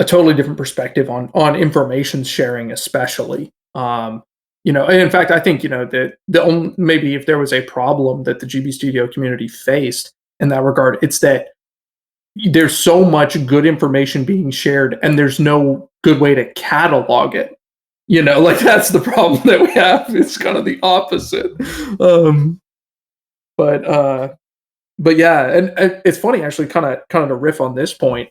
totally different perspective on information sharing, especially. And in fact, I think that the only, maybe if there was a problem that the GB Studio community faced in that regard, it's that there's so much good information being shared, and there's no good way to catalog it. Like that's the problem that we have. It's kind of the opposite. Um, but yeah, and it's funny actually, kind of to riff on this point.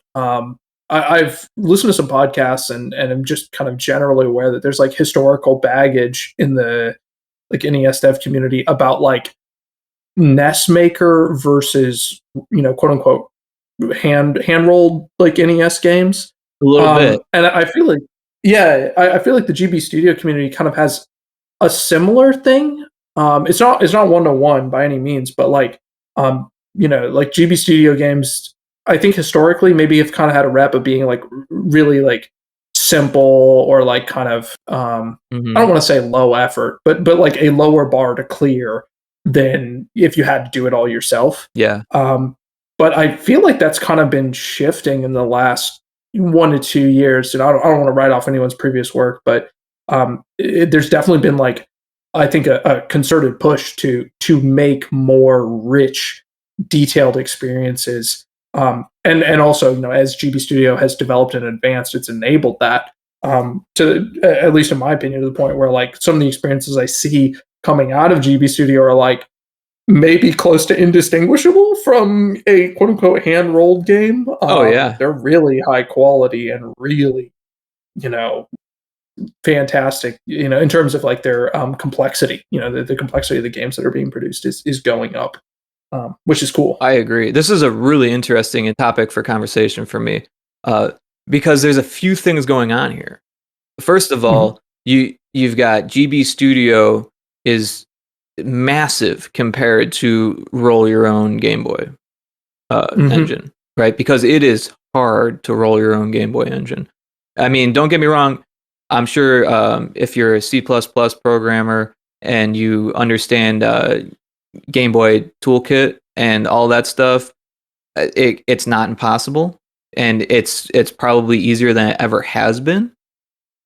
I've listened to some podcasts and I'm just kind of generally aware that there's like historical baggage in the like NES dev community about like NES maker versus quote unquote hand rolled like NES games. A little bit. And I feel like yeah, I feel like the GB Studio community kind of has a similar thing. It's not one to one by any means, but like like GB Studio games, I think historically maybe have kind of had a rep of being like really like simple or like kind of I don't Hmm. want to say low effort, but like a lower bar to clear than if you had to do it all yourself. Yeah. Um, but I feel like that's kind of been shifting in the last 1 to 2 years. And I don't want to write off anyone's previous work, but there's definitely been like I think a concerted push to make more rich, detailed experiences. And also as GB Studio has developed and advanced, it's enabled that to at least in my opinion to the point where like some of the experiences I see coming out of GB Studio are like maybe close to indistinguishable from a quote unquote hand rolled game. Oh yeah, They're really high quality and really, you know, fantastic, in terms of like their complexity. The complexity of the games that are being produced is going up, which is cool. I agree. This is a really interesting topic for conversation for me, uh, because there's a few things going on here. First of Mhm. all, you've got GB Studio is massive compared to roll your own Game Boy Mhm. engine, right? Because it is hard to roll your own Game Boy engine. I mean, don't get me wrong. I'm sure if you're a C++ programmer and you understand Game Boy Toolkit and all that stuff, it's not impossible, and it's probably easier than it ever has been.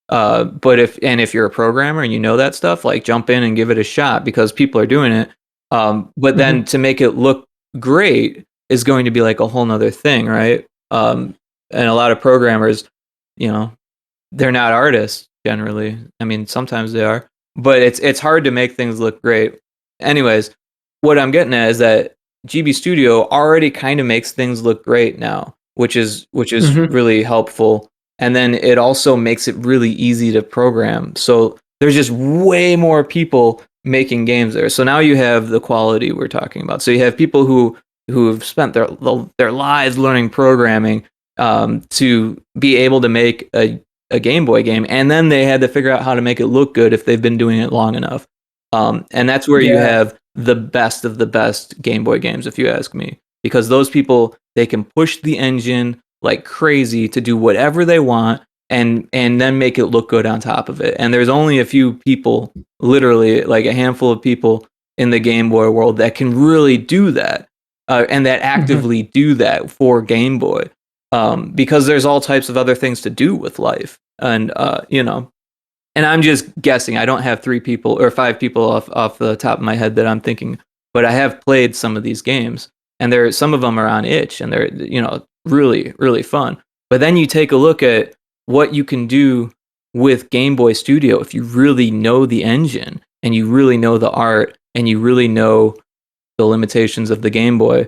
But if you're a programmer and you know that stuff, like jump in and give it a shot because people are doing it. But then Mhm. to make it look great is going to be like a whole nother thing, right? And a lot of programmers, you know, they're not artists generally. I mean, sometimes they are, but it's hard to make things look great. Anyways, what I'm getting at is that GB Studio already kind of makes things look great now, which is Mhm. really helpful. And then it also makes it really easy to program. So there's just way more people making games there. So now you have the quality we're talking about. So you have people who have spent their lives learning programming to be able to make a Game Boy game, and then they had to figure out how to make it look good if they've been doing it long enough. And that's where you Yeah. have the best of the best Game Boy games, if you ask me, because those people, they can push the engine like crazy to do whatever they want, and then make it look good on top of it. And there's only a few people, literally like a handful of people in the Game Boy world that can really do that, and that Mhm. actively do that for Game Boy, because there's all types of other things to do with life, and and I'm just guessing. I don't have 3 people or 5 people off the top of my head that I'm thinking, but I have played some of these games, and some of them are on itch, and they're really really fun. But then you take a look at what you can do with Game Boy Studio if you really know the engine and you really know the art and you really know the limitations of the Game Boy.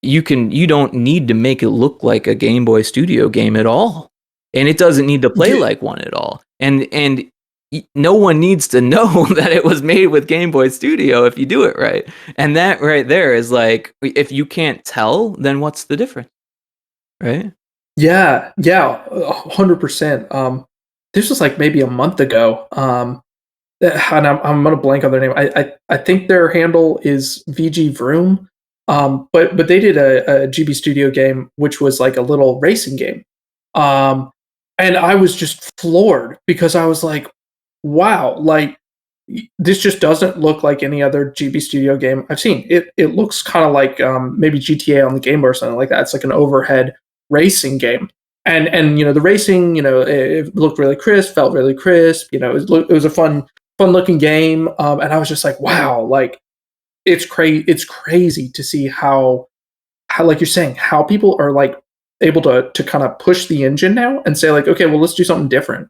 You don't need to make it look like a Game Boy Studio game at all, and it doesn't need to play Yeah. like one at all. And no one needs to know that it was made with Game Boy Studio if you do it right. And that right there is like, if you can't tell, then what's the difference, right? Yeah, yeah, 100%. This was like maybe a month ago. And I'm gonna blank on their name. I think their handle is VG Vroom. But they did a GB Studio game, which was like a little racing game. Um, and I was just floored because I was like, wow, like this just doesn't look like any other GB Studio game I've seen. It looks kind of like maybe GTA on the Game Boy or something like that. It's like an overhead racing game, and the racing, it looked really crisp, felt really crisp. It was a fun looking game, and I was just like, wow, like it's crazy to see how like you're saying, how people are like able to kind of push the engine now and say like, okay, well, let's do something different.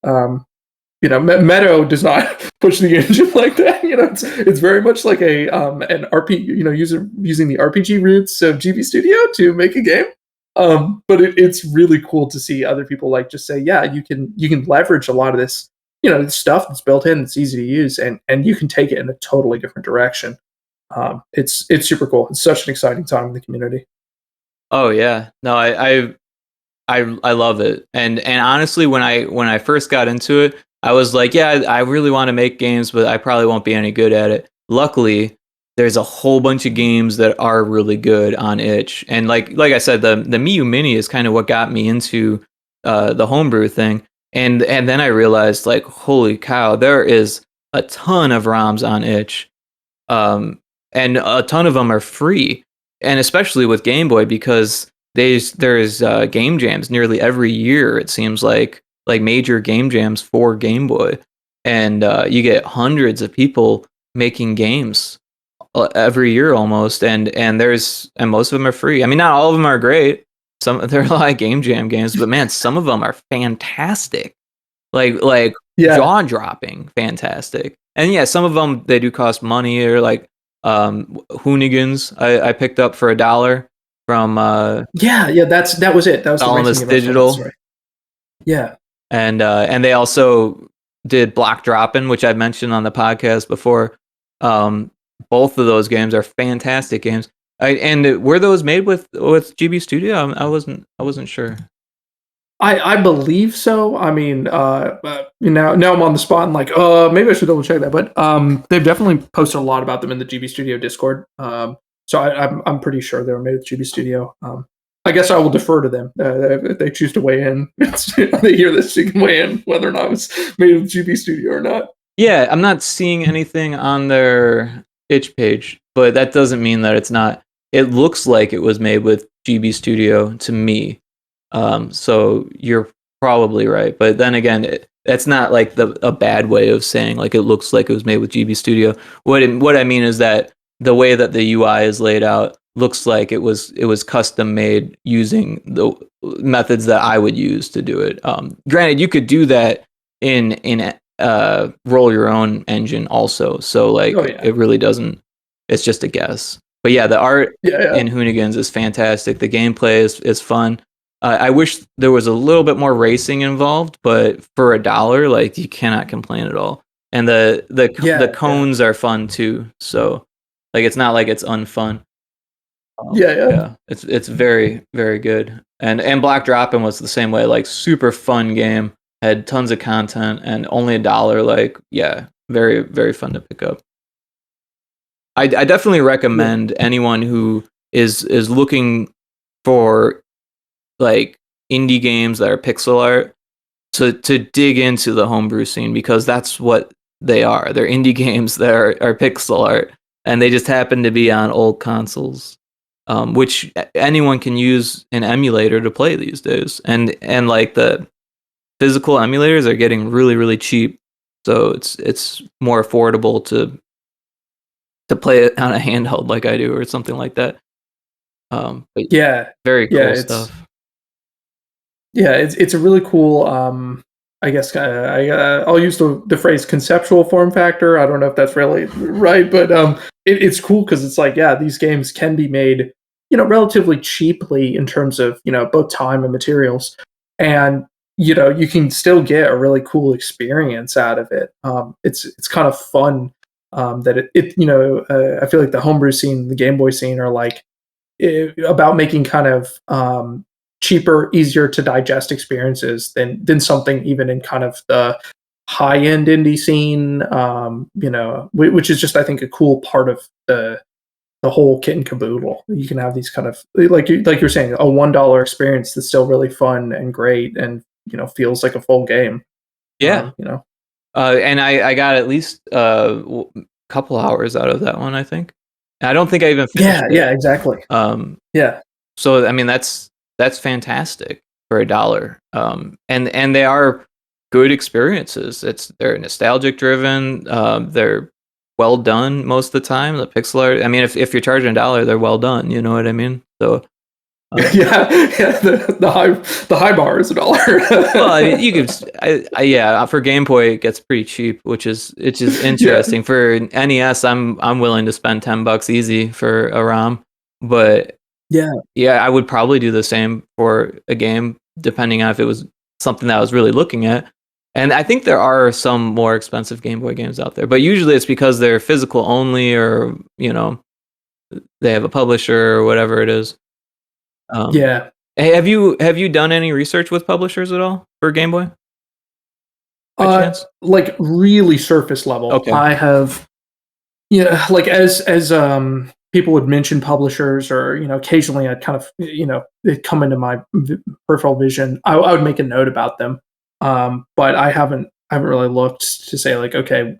Um, Meadow does not push the engine like that. It's very much like a an RP, using the RPG roots of GB Studio to make a game. But it's really cool to see other people like just say, yeah, you can leverage a lot of this, stuff that's built in, that's easy to use, and you can take it in a totally different direction. It's super cool. It's such an exciting time in the community. Oh yeah, no, I love it. And honestly, when I first got into it, I was like, yeah, I really want to make games, but I probably won't be any good at it. Luckily, there's a whole bunch of games that are really good on itch. And like I said, the Miu Mini is kind of what got me into the homebrew thing. And then I realized, like, holy cow, there is a ton of ROMs on itch, um, and a ton of them are free, and especially with Game Boy, because there's game jams nearly every year. It seems like major game jams for Game Boy, and you get hundreds of people making games every year almost, and most of them are free. I mean, not all of them are great. There are a lot of game jam games, but man, some of them are fantastic, like Yeah. jaw dropping fantastic. And yeah, some of them, they do cost money, or like Hoonigans I picked up for $1 from Yeah, that was it. That was the racing Salamis game I was talking about. Digital. Sorry. Yeah. And they also did Block Droppin', which I've mentioned on the podcast before. Both of those games are fantastic games. And were those made with GB Studio? I wasn't sure. I believe so. I mean, now I'm on the spot and like, maybe I should double check that. But they've definitely posted a lot about them in the GB Studio Discord. So I'm pretty sure they were made with GB Studio. I guess I will defer to them if they choose to weigh in. They hear this, you can weigh in whether or not it was made with GB Studio or not. Yeah, I'm not seeing anything on their itch page, but that doesn't mean that it's not. It looks like it was made with GB Studio to me. So you're probably right. But then again, that's not like a bad way of saying like it looks like it was made with GB Studio. What I mean is that the way that the UI is laid out looks like it was custom made using the methods that I would use to do it. Granted, you could do that in roll your own engine also. So like it really doesn't. It's just a guess. But yeah, the art in Hoonigans is fantastic. The gameplay is fun. I wish there was a little bit more racing involved, but for $1, like you cannot complain at all. And the cones are fun too. So like it's not like it's unfun. Yeah. It's very, very good. And Black Droppin' was the same way, like super fun game, had tons of content and only $1, like yeah, very, very fun to pick up. I definitely recommend anyone who is looking for like indie games that are pixel art to dig into the homebrew scene, because that's what they are. They're indie games that are pixel art, and they just happen to be on old consoles, which anyone can use an emulator to play these days. And like the physical emulators are getting really, really cheap, so it's more affordable to play it on a handheld like I do or something like that. But very cool stuff. Yeah, it's a really cool. I guess I'll use the phrase conceptual form factor. I don't know if that's really right, but it's cool because it's like, yeah, these games can be made, relatively cheaply in terms of both time and materials, and you can still get a really cool experience out of it. It's kind of fun that I feel like the homebrew scene, the Game Boy scene, are like about making kind of cheaper, easier to digest experiences than something even in kind of the high end indie scene. Which is just, I think, a cool part of the whole kit and caboodle. You can have these kind of like you're saying, a $1 experience that's still really fun and great, and feels like a full game. Yeah, and I got at least a couple hours out of that one, I think. I don't think I even finished it. Yeah, exactly. So I mean that's fantastic for $1. And they are good experiences. They're nostalgic driven. They're well done most of the time. The pixel art. I mean, if you're charging $1, they're well done. You know what I mean? So. The high bar is $1. Well, I mean, you could, for Game Boy it gets pretty cheap, which is interesting. For NES, I'm willing to spend $10 easy for a ROM, but I would probably do the same for a game, depending on if it was something that I was really looking at. And I think there are some more expensive Game Boy games out there, but usually it's because they're physical only, or they have a publisher or whatever it is. Hey, have you done any research with publishers at all for Game Boy? Like really surface level. Okay. I have, like as people would mention publishers, or occasionally I'd kind of they'd come into my peripheral vision. I would make a note about them, but I haven't really looked to say like, okay,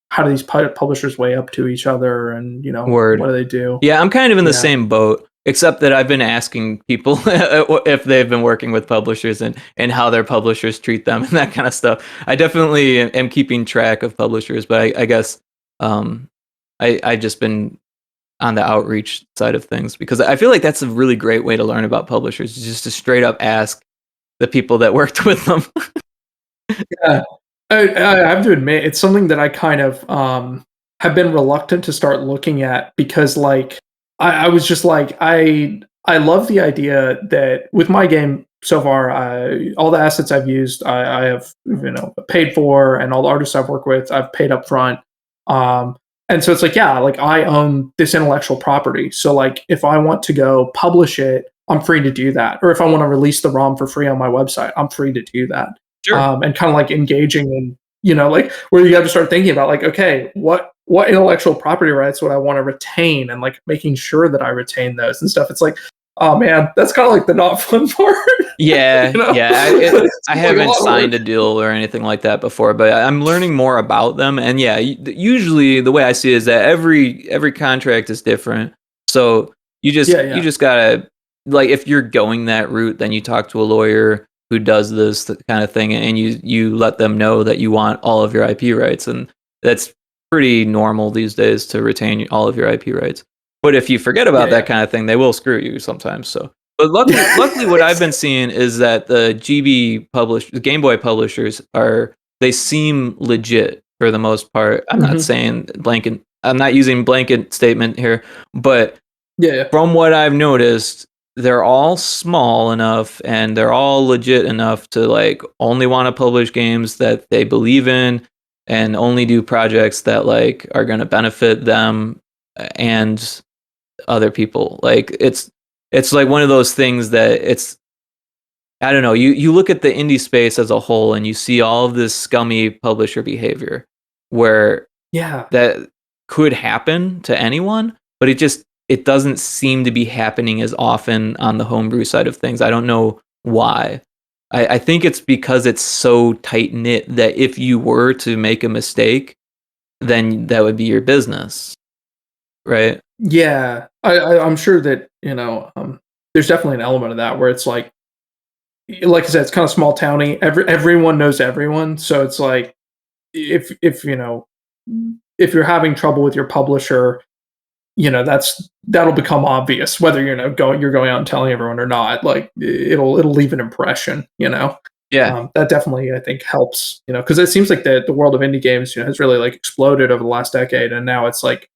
how do these publishers weigh up to each other, and what do they do? Yeah, I'm kind of in the same boat, except that I've been asking people if they've been working with publishers and how their publishers treat them and that kind of stuff. I definitely am keeping track of publishers, but I guess I just been on the outreach side of things, because I feel like that's a really great way to learn about publishers, just to straight up ask the people that worked with them. Yeah, I have to admit, it's something that I kind of have been reluctant to start looking at because like I was just like I love the idea that with my game so far, all the assets I've used, I have paid for, and all the artists I've worked with, I've paid up front. Um, and so it's like, yeah, like I own this intellectual property. So like if I want to go publish it, I'm free to do that. Or if I want to release the ROM for free on my website, I'm free to do that. Sure. And kind of like engaging in, like where you have to start thinking about like, okay, what intellectual property rights would I want to retain, and like making sure that I retain those and stuff. It's like, oh man, that's kind of like the not fun part. Yeah, yeah. I Like a haven't lot of signed a work. deal or anything like that before, but I'm learning more about them. And yeah, usually the way I see it is that every contract is different. So Yeah, you yeah, just gotta, like, if you're going that route, then you talk to a lawyer who does this kind of thing, and you let them know that you want all of your IP rights, and that's pretty normal these days to retain all of your IP rights. But if you forget about that yeah, kind of thing, they will screw you sometimes. So. But luckily, what yeah. I've been seeing is that the Game Boy publishers they seem legit for the most part. I'm not Mhm. saying blanket. I'm not using blanket statement here, but Yeah, yeah, from what I've noticed, they're all small enough and they're all legit enough to like only want to publish games that they believe in and only do projects that like are going to benefit them and other people. Like it's like one of those things that it's I don't know, you look at the indie space as a whole and you see all of this scummy publisher behavior where yeah, that could happen to anyone, but it doesn't seem to be happening as often on the homebrew side of things. I don't know why. I think it's because it's so tight knit that if you were to make a mistake, then that would be your business, right? yeah. I'm sure that there's definitely an element of that where it's like I said, it's kind of small towny. Everyone knows everyone, so it's like if if you're having trouble with your publisher, that'll become obvious whether you're going out and telling everyone or not. Like it'll leave an impression. Yeah. That definitely I think helps. Because it seems like the world of indie games has really like exploded over the last decade, and now it's like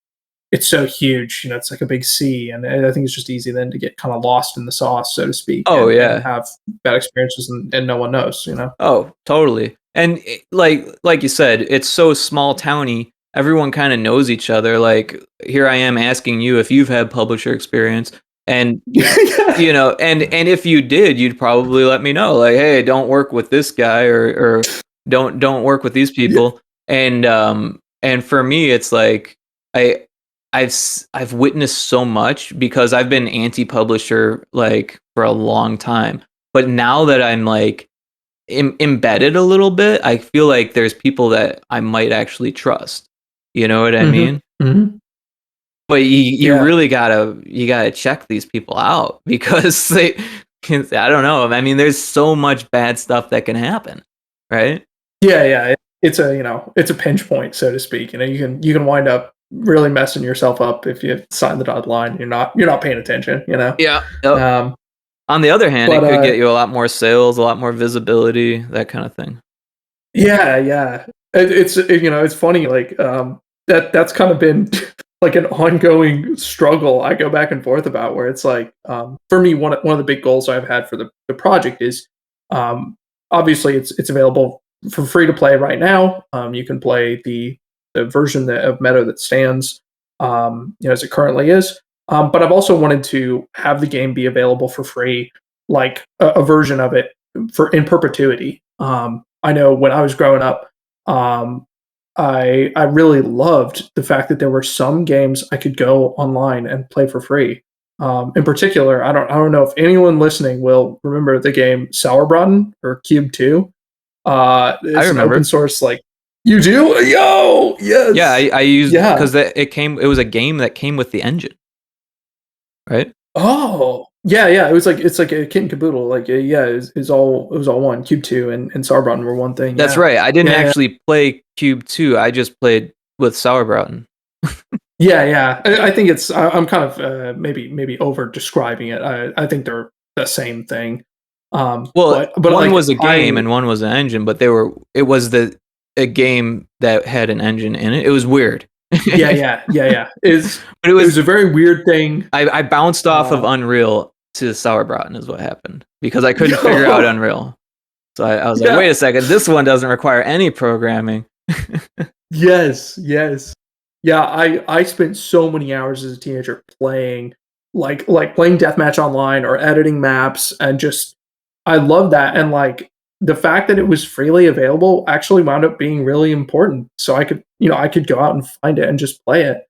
it's so huge. It's like a big sea, and I think it's just easy then to get kind of lost in the sauce, so to speak, Oh and yeah. have bad experiences, and no one knows. Oh, totally. And like you said, it's so small towny. Everyone kind of knows each other. Like here I am asking you if you've had publisher experience, and Yeah. and if you did, you'd probably let me know. Like, hey, don't work with this guy, or don't work with these Yeah. people. And for me, it's like I I've witnessed so much because I've been anti-publisher like for a long time. But now that I'm like embedded a little bit, I feel like there's people that I might actually trust. You know what I Mhm. mean? Mhm. But you Yeah. really gotta check these people out because they, 'cause I don't know. I mean, there's so much bad stuff that can happen, right? Yeah, yeah. It's a pinch point, so to speak. You can wind up really messing yourself up if you sign the dotted line. You're not paying attention. Yeah. Yep. Um, On the other hand, but it could get you a lot more sales, a lot more visibility, that kind of thing. yeah, yeah. It's funny. Like that's kind of been like an ongoing struggle. I go back and forth about where it's like for me one of the big goals I've had for the project is um, obviously it's available for free to play right now. You can play the version of Meadow that stands as it currently is. But I've also wanted to have the game be available for free, like a version of it for in perpetuity. I know when I was growing up, um, I really loved the fact that there were some games I could go online and play for free. In particular, I don't know if anyone listening will remember the game Sauerbraten or Cube Two. I It's an open remember. source like you do. Yo, Yeah, yes, I used yeah. because it was a game that came with the engine, right? Oh, yeah, yeah. It's like a kit and caboodle. Like yeah, it was all one. Cube Two and Sauerbraten were one thing. That's Yeah, right. I didn't yeah, yeah. actually play Cube 2. I just played with Sauerbraten. Yeah, yeah. I think I'm kind of maybe over describing it. I think they're the same thing. Well, But one like was a game and one was an engine, but it was a game that had an engine in it. It was weird. Yeah. But it It was was a very weird thing. I bounced off of Uh, Unreal to Sauerbraten is what happened because I couldn't figure out no, Unreal. So I was like, wait yeah, a second, this one doesn't require any programming. yes. Yeah, I spent so many hours as a teenager playing, like playing deathmatch online or editing maps, and just I love that. And like the fact that it was freely available actually wound up being really important. So I could go out and find it and just play it.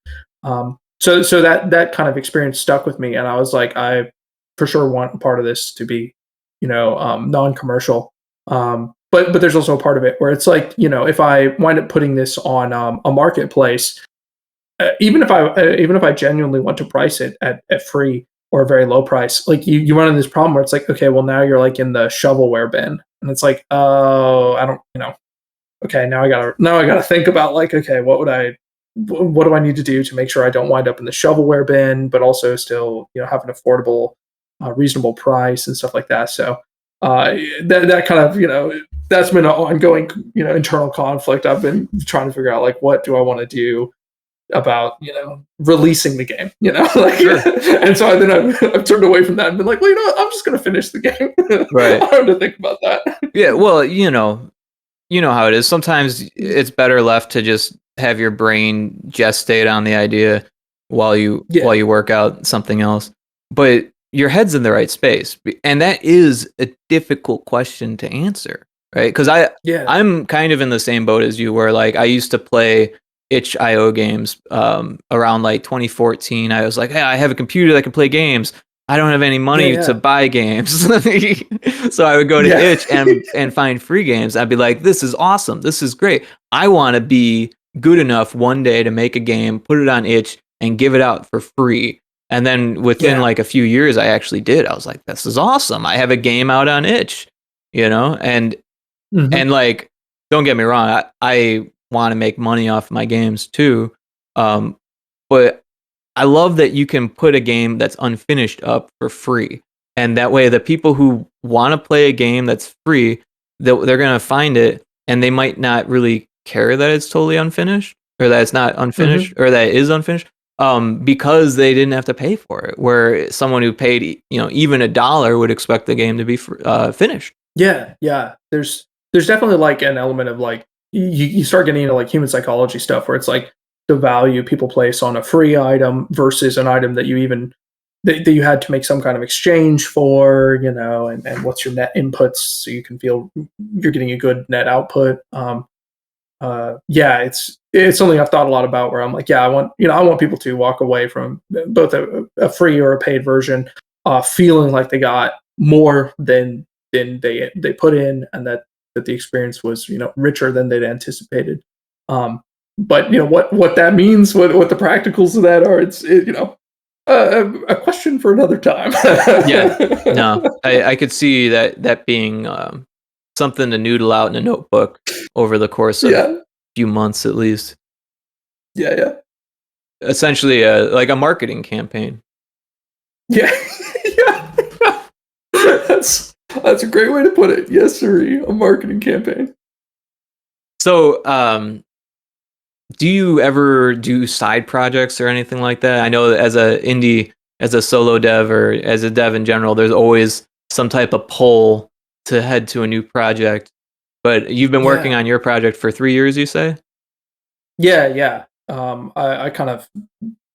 So that kind of experience stuck with me, and I was like, I for sure want part of this to be, non-commercial. But there's also a part of it where it's like, if I wind up putting this on a marketplace, even if I genuinely want to price it at free or a very low price, like you run into this problem where it's like, okay, well now you're like in the shovelware bin, and it's like, oh, I don't, okay, now I gotta think about like, okay, what do I need to do to make sure I don't wind up in the shovelware bin, but also still, have an affordable, reasonable price and stuff like that. So that kind of, that's been an ongoing, internal conflict. I've been trying to figure out like, what do I want to do about, releasing the game, like, Sure. and so then I've turned away from that and been like, well, I'm just going to finish the game. Right. I don't have to think about that. Yeah, well, you know how it is. Sometimes it's better left to just have your brain gestate on the idea Yeah. while you work out something else. But your head's in the right space, and that is a difficult question to answer, right? Because Yeah. I'm kind of in the same boat as you, where like I used to play itch.io games around like 2014. I was like, hey, I have a computer that can play games. I don't have any Yeah. money to Yeah. buy games. So I would go to Yeah. itch and find free games. I'd be like, this is awesome. This is great. I want to be good enough one day to make a game, put it on itch and give it out for free. And then within Yeah. like a few years I actually did. I was like, this is awesome. I have a game out on itch, and Mhm. like, don't get me wrong, I want to make money off my games too. But I love that you can put a game that's unfinished up for free. And that way, the people who want to play a game that's free, they're going to find it and they might not really care that it's totally unfinished or that it's not unfinished Mhm. or that it is unfinished because they didn't have to pay for it. Where someone who paid, even $1 would expect the game to be finished. Yeah. There's definitely like an element of like you start getting into like human psychology stuff where it's like the value people place on a free item versus an item that that you had to make some kind of exchange for, and what's your net inputs so you can feel you're getting a good net output. Yeah, it's something I've thought a lot about where I'm like, yeah, I want people to walk away from both a free or a paid version, feeling like they got more than they put in, and that the experience was richer than they'd anticipated. Um, but what that means, what the practicals of that are, a question for another time. Yeah, no, I could see that being something to noodle out in a notebook over the course of a Yeah, few months at least. yeah. Essentially, like a marketing campaign. Yeah, yeah. That's a great way to put it. Yes, sir. A marketing campaign. So, do you ever do side projects or anything like that? I know that as a solo dev or as a dev in general, there's always some type of pull to head to a new project. But you've been working Yeah, on your project for 3 years, you say? yeah. I kind of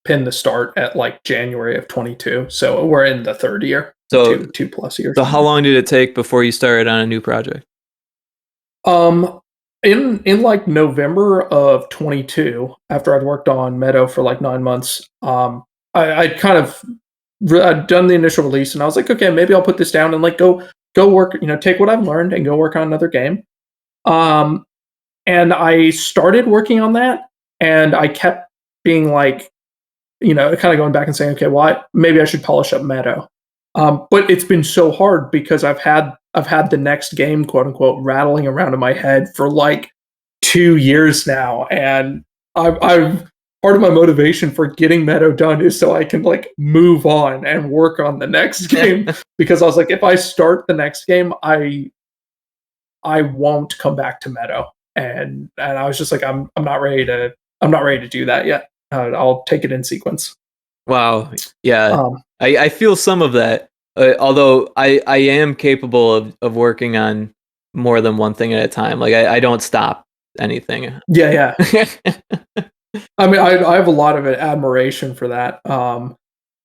pinned the start at like January of 22, so we're in the third year, So, two plus years so how now. long did it take before you started on a new project? Um, in like November of 22, after I'd worked on Meadow for like 9 months, I'd kind of I'd done the initial release, and I was like, okay, maybe I'll put this down and like go work, take what I've learned and go work on another game. Um, and I started working on that, and I kept being like, kind of going back and saying, okay, well, maybe I should polish up Meadow. But it's been so hard because I've had the next game, quote unquote, rattling around in my head for like 2 years now, and I've part of my motivation for getting Meadow done is so I can like move on and work on the next game, because I was like, if I start the next game, I won't come back to Meadow, and I was just like, I'm not ready to I'm not ready to do that yet. I'll take it in sequence. Wow. Yeah. Um, I feel some of that. Although I am capable of working on more than one thing at a time. Like I don't stop anything. yeah, yeah. I mean, I have a lot of admiration for that.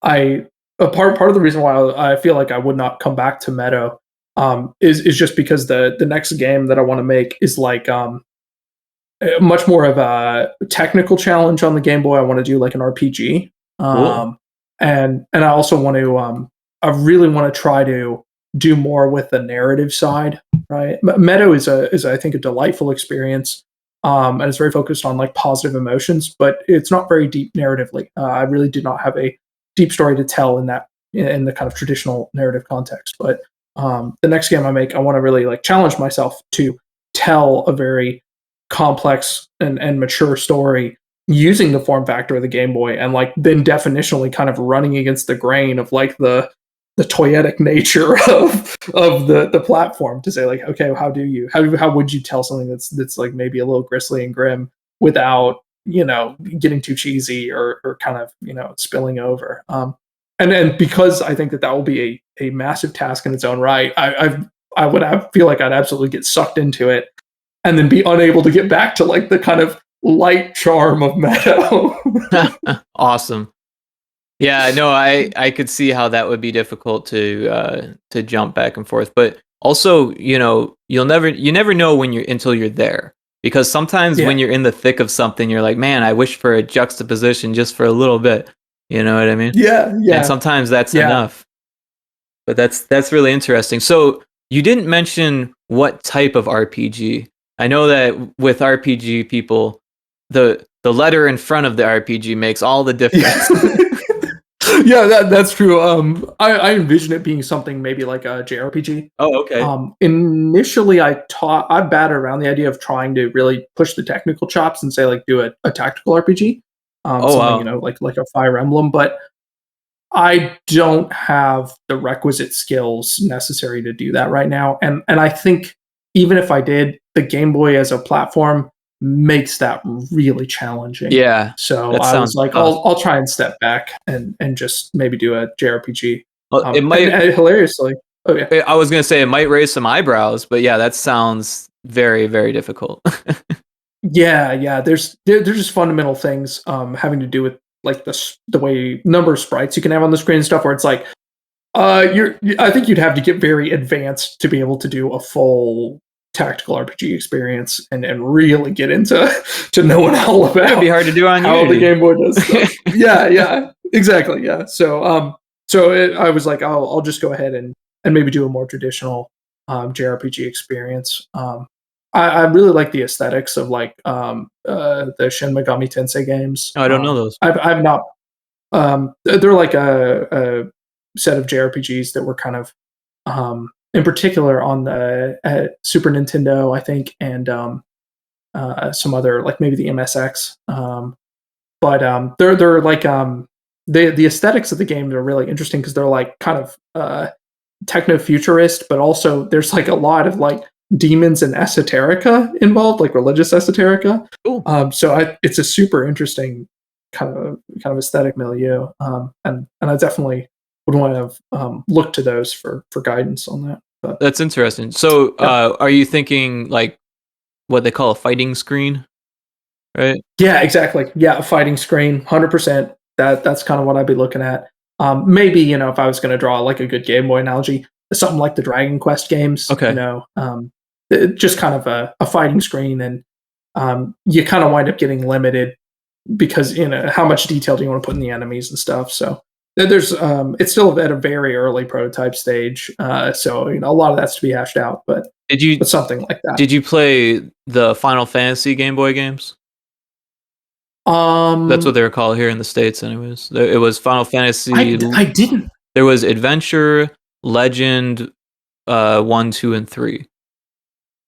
I a part of the reason why I feel like I would not come back to Meadow is just because the next game that I want to make is like much more of a technical challenge on the Game Boy. I want to do like an RPG, Cool. and I also want to I really want to try to do more with the narrative side. Right, Meadow is I think a delightful experience, and it's very focused on like positive emotions, but it's not very deep narratively. I really did not have a deep story to tell in the kind of traditional narrative context. But the next game I make, I want to really like challenge myself to tell a very complex and mature story using the form factor of the Game Boy, and like then definitionally kind of running against the grain of like the toyetic nature of the platform to say like, okay, how would you tell something that's like maybe a little grisly and grim without getting too cheesy or kind of spilling over. And because I think that will be a massive task in its own right, feel like I'd absolutely get sucked into it and then be unable to get back to like the kind of light charm of Meadow. Awesome. Yeah, no, I could see how that would be difficult to jump back and forth, but also, you never know when until you're there, because sometimes when Yeah, you're in the thick of something, you're like, man, I wish for a juxtaposition just for a little bit. You know what I mean? yeah, And yeah, sometimes that's yeah. enough. But that's really interesting. So you didn't mention what type of RPG. I know that with RPG people, the letter in front of the RPG makes all the difference. Yeah. Yeah, that's true. I envision it being something maybe like a JRPG. Oh, okay. Initially, I batted around the idea of trying to really push the technical chops and say like do a tactical RPG, Oh, something wow. like a Fire Emblem, but I don't have the requisite skills necessary to do that right now. And I think even if I did, the Game Boy as a platform makes that really challenging. Yeah, So that I was sounds like, tough. I'll try and step back and just maybe do a JRPG. Well, it might. And hilariously, oh yeah, I was gonna say it might raise some eyebrows, but yeah, that sounds very, very difficult. yeah, yeah. There's just fundamental things having to do with like the way number of sprites you can have on the screen and stuff, where it's like I think you'd have to get very advanced to be able to do a full tactical RPG experience and really get into to knowing all That'd be about hard to do on how the Unity. Game Boy does stuff. Yeah, yeah, exactly. Yeah. I was like, I'll just go ahead and maybe do a more traditional JRPG experience. I really like the aesthetics of like the Shin Megami Tensei games. Oh, I don't know those. I've not they're like a set of JRPGs that were kind of, in particular on the Super Nintendo, I think, and some other like maybe the MSX. But they're like the aesthetics of the game are really interesting because they're like kind of techno futurist, but also there's like a lot of like demons and esoterica involved, like religious esoterica. Cool. It's a super interesting kind of aesthetic milieu, and I definitely would want to look to those for guidance on that. But That's interesting. So, yeah, are you thinking like what they call a fighting screen, right? yeah, exactly. Yeah, a fighting screen, 100%. That's kind of what I'd be looking at. Maybe if I was going to draw like a good Game Boy analogy, something like the Dragon Quest games. Okay. Just kind of a fighting screen, and you kind of wind up getting limited because how much detail do you want to put in the enemies and stuff. So there's it's still at a very early prototype stage, so a lot of that's to be hashed out, but Did something like that. you play the Final Fantasy Game Boy games? That's what um they were called here in the States, anyways. It was Final Fantasy. I didn't. There was Adventure, Legend, 1, 2, and 3.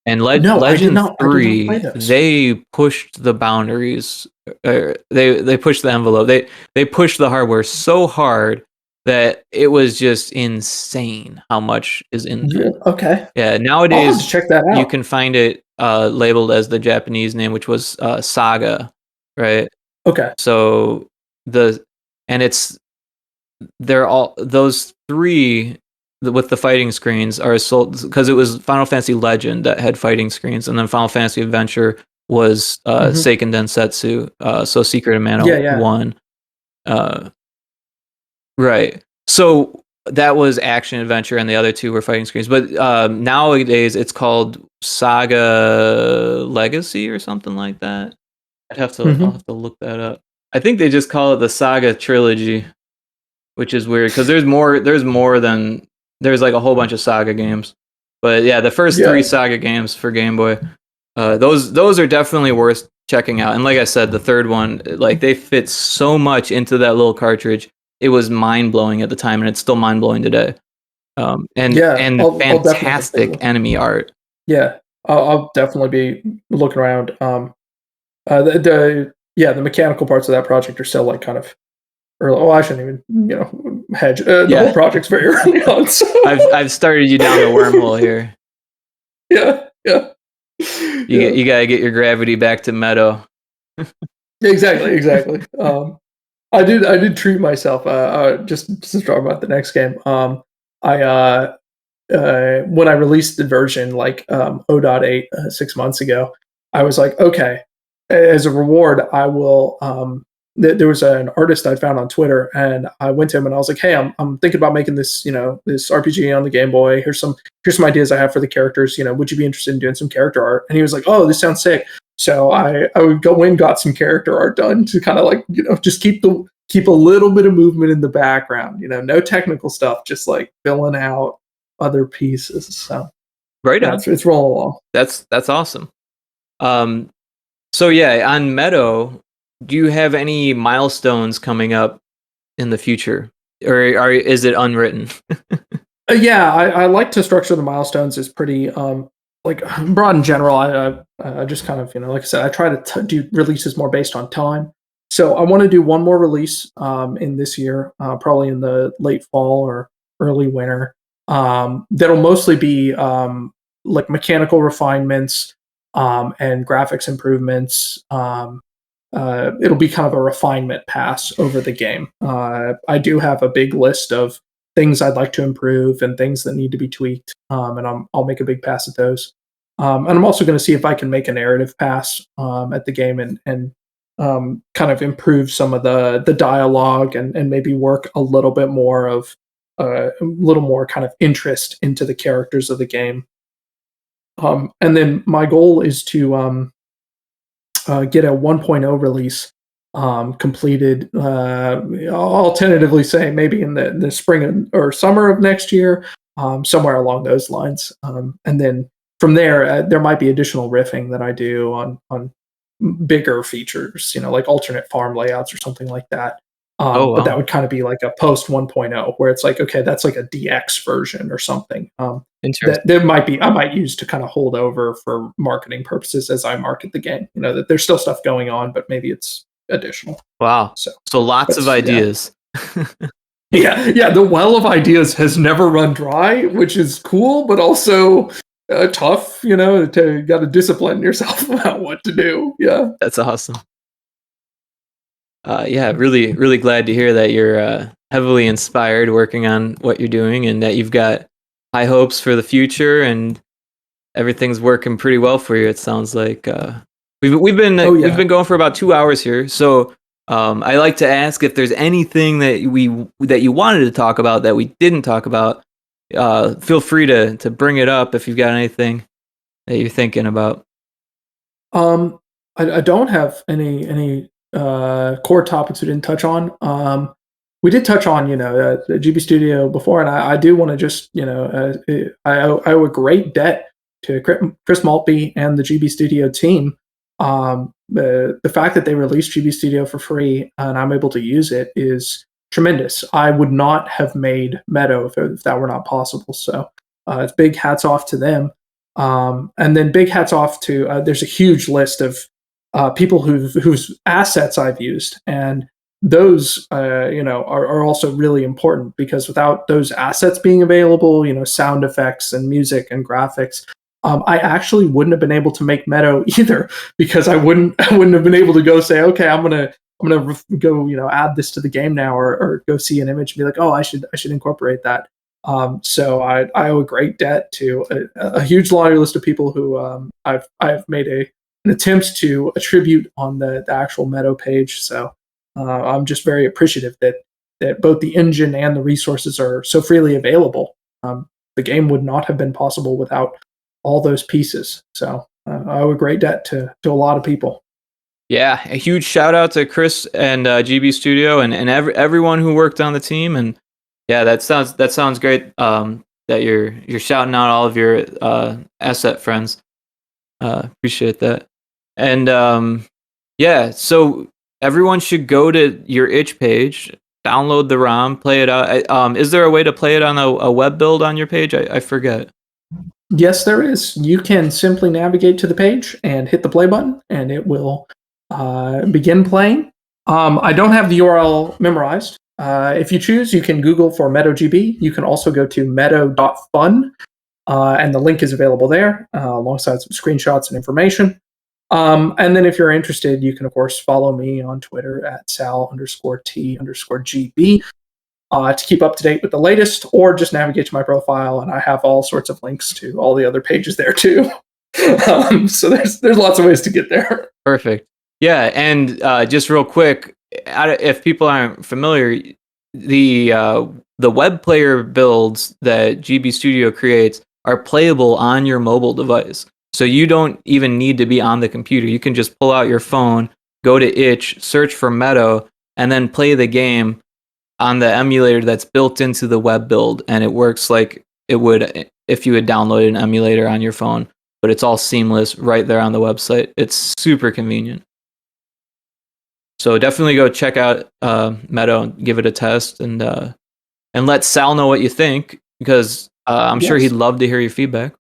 And No, Legend I did not play 3, those. they pushed the boundaries. They pushed the envelope. They pushed the hardware so hard that it was just insane how much is in there. Okay, Yeah, I'll have to nowadays check that you out. can find it labeled as the Japanese name, which was Saga. right? Okay. So the and it's they're all those three with the fighting screens are sold because it was Final Fantasy Legend that had fighting screens, and then Final Fantasy Adventure was Hmm. Seiken Densetsu, so Secret of Yeah, Mana yeah. 1. Uh, right. So that was action adventure, and the other two were fighting screens. But nowadays it's called Saga Legacy or something like that. I'll Hmm. have to look that up. I think they just call it the Saga trilogy, which is weird because there's like a whole bunch of Saga games. But yeah, the first three Yeah. Saga games for Game Boy, those are definitely worth checking out. And like I said, the third one, like they fit so much into that little cartridge. It was mind blowing at the time, and it's still mind blowing today. Yeah. And I'll definitely take a fantastic look. enemy art. Yeah. I'll definitely be looking around. The mechanical parts of that project are still like kind of early. Oh, I shouldn't even hedge. The whole Yeah, project's very early on. So I've started you down the wormhole here. yeah, yeah, yeah. You gotta get your gravity back to Meadow. Exactly, exactly. I did treat myself. Just to talk about the next game. I When I released the version like 0.8 6 months ago, I was like, okay, as a reward, I will. There was an artist I found on Twitter, and I went to him and I was like, hey, I'm thinking about making this this RPG on the Game Boy. Here's some ideas I have for the characters. Would you be interested in doing some character art? And he was like, oh, this sounds sick. So I would go in, got some character art done to kind of like just keep a little bit of movement in the background. No technical stuff, just like filling out other pieces. So Right yeah, on. it's rolling along. That's awesome. Um, so yeah, on Meadow, do you have any milestones coming up in the future, or is it unwritten? Yeah, I like to structure the milestones as pretty like broad in general. I just kind of like I said, I try to do releases more based on time. So I want to do one more release in this year, probably in the late fall or early winter. That'll mostly be like mechanical refinements and graphics improvements. It'll be kind of a refinement pass over the game. I do have a big list of things I'd like to improve and things that need to be tweaked, and I'll make a big pass at those. And I'm also going to see if I can make a narrative pass at the game and kind of improve some of the dialogue and maybe work a little bit more of a little more kind of interest into the characters of the game. And then my goal is to get a 1.0 release completed. I'll tentatively say maybe in the spring or summer of next year, somewhere along those lines. And then from there, there might be additional riffing that I do on bigger features, like alternate farm layouts or something like that. Oh But that wow, would kind of be like a post 1.0 where it's like, okay, that's like a DX version or something. That interesting. there might be I might use to kind of hold over for marketing purposes as I market the game. That there's still stuff going on, but maybe it's additional. Wow. So So lots of that's yeah. ideas. Yeah, yeah, the well of ideas has never run dry, which is cool, but also tough. To got to discipline yourself about what to do. Yeah. That's awesome. Yeah, really, really glad to hear that you're heavily inspired working on what you're doing, and that you've got high hopes for the future, and everything's working pretty well for you. It sounds like Oh we've yeah. been going for about 2 hours here. So I like to ask if there's anything that you wanted to talk about that we didn't talk about. Feel free to bring it up if you've got anything that you're thinking about. Um, I don't have any core topics we didn't touch on. We did touch on the GB Studio before, and I do want to just I owe a great debt to Chris Maltby and the GB Studio team. The fact that they released GB Studio for free and I'm able to use it is tremendous. I would not have made Meadow if that were not possible. So it's big hats off to them. And then big hats off to there's a huge list of people whose assets I've used, and those are also really important because without those assets being available, sound effects and music and graphics, I actually wouldn't have been able to make Meadow either, because I wouldn't have been able to go say, okay, I'm gonna go add this to the game now, or go see an image and be like, oh, I should incorporate that. So I owe a great debt to a huge laundry list of people who I've made an attempt to attribute on the actual Meadow page. So I'm just very appreciative that both the engine and the resources are so freely available. The game would not have been possible without all those pieces. So I owe a great debt to a lot of people. Yeah, a huge shout out to Chris and GB Studio and everyone who worked on the team. And yeah, that sounds great. That you're shouting out all of your asset friends. Appreciate that. And yeah, so everyone should go to your itch page, download the ROM, play it out. Is there a way to play it on a web build on your page? I forget. Yes, there is. You can simply navigate to the page and hit the play button, and it will begin playing. I don't have the URL memorized. If you choose, you can Google for Meadow GB. You can also go to meadow.fun, and the link is available there, alongside some screenshots and information. And then if you're interested, you can, of course, follow me on Twitter at Sal_T_GB to keep up to date with the latest, or just navigate to my profile, and I have all sorts of links to all the other pages there too. So there's lots of ways to get there. Perfect. Yeah, and just real quick, if people aren't familiar, the web player builds that GB Studio creates are playable on your mobile device. So you don't even need to be on the computer. You can just pull out your phone, go to itch, search for Meadow, and then play the game on the emulator that's built into the web build, and it works like it would if you had downloaded an emulator on your phone, but it's all seamless right there on the website. It's super convenient. So definitely go check out Meadow and give it a test, and let Sal know what you think, because I'm sure he'd love to hear your feedback.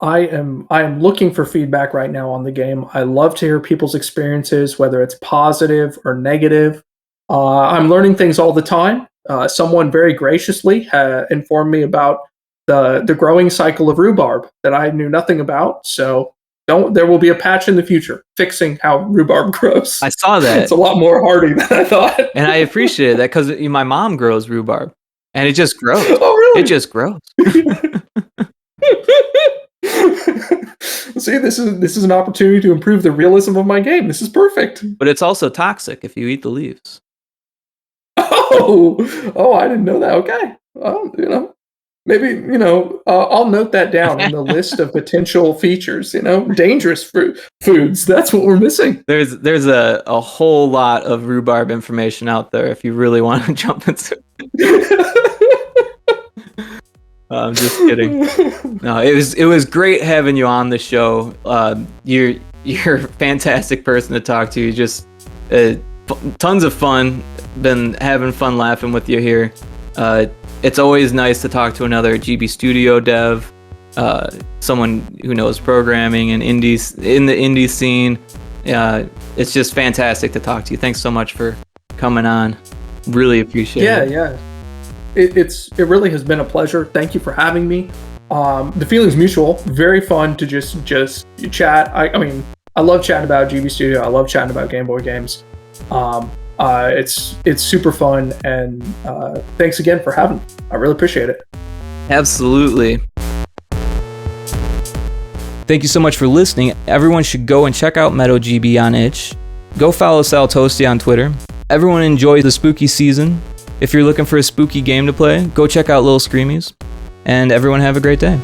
I am looking for feedback right now on the game. I love to hear people's experiences, whether it's positive or negative. I'm learning things all the time. Someone very graciously informed me about the growing cycle of rhubarb that I knew nothing about. So there will be a patch in the future fixing how rhubarb grows. I saw that. It's a lot more hardy than I thought. And I appreciate that, because my mom grows rhubarb, and it just grows. Oh, really? It just grows. See, this is an opportunity to improve the realism of my game. This is perfect. But it's also toxic if you eat the leaves. Oh, I didn't know that. Okay. Maybe, I'll note that down in the list of potential features, dangerous foods. That's what we're missing. There's a whole lot of rhubarb information out there if you really want to jump into it. I'm just kidding. No, it was great having you on the show. You're a fantastic person to talk to. You just tons of fun. Been having fun laughing with you here. It's always nice to talk to another GB Studio dev, someone who knows programming and in the indie scene. It's just fantastic to talk to you. Thanks so much for coming on. Really appreciate it. Yeah. It really has been a pleasure. Thank you for having me. The feeling's mutual. Very fun to just chat. I mean, I love chatting about GB Studio. I love chatting about Game Boy games. It's super fun, and thanks again for having me. I really appreciate it. Absolutely. Thank you so much for listening. Everyone should go and check out Meadow GB on itch. Go follow Salvatore Tosti on Twitter. Everyone enjoy the spooky season. If you're looking for a spooky game to play, go check out Little Screamies. And everyone have a great day.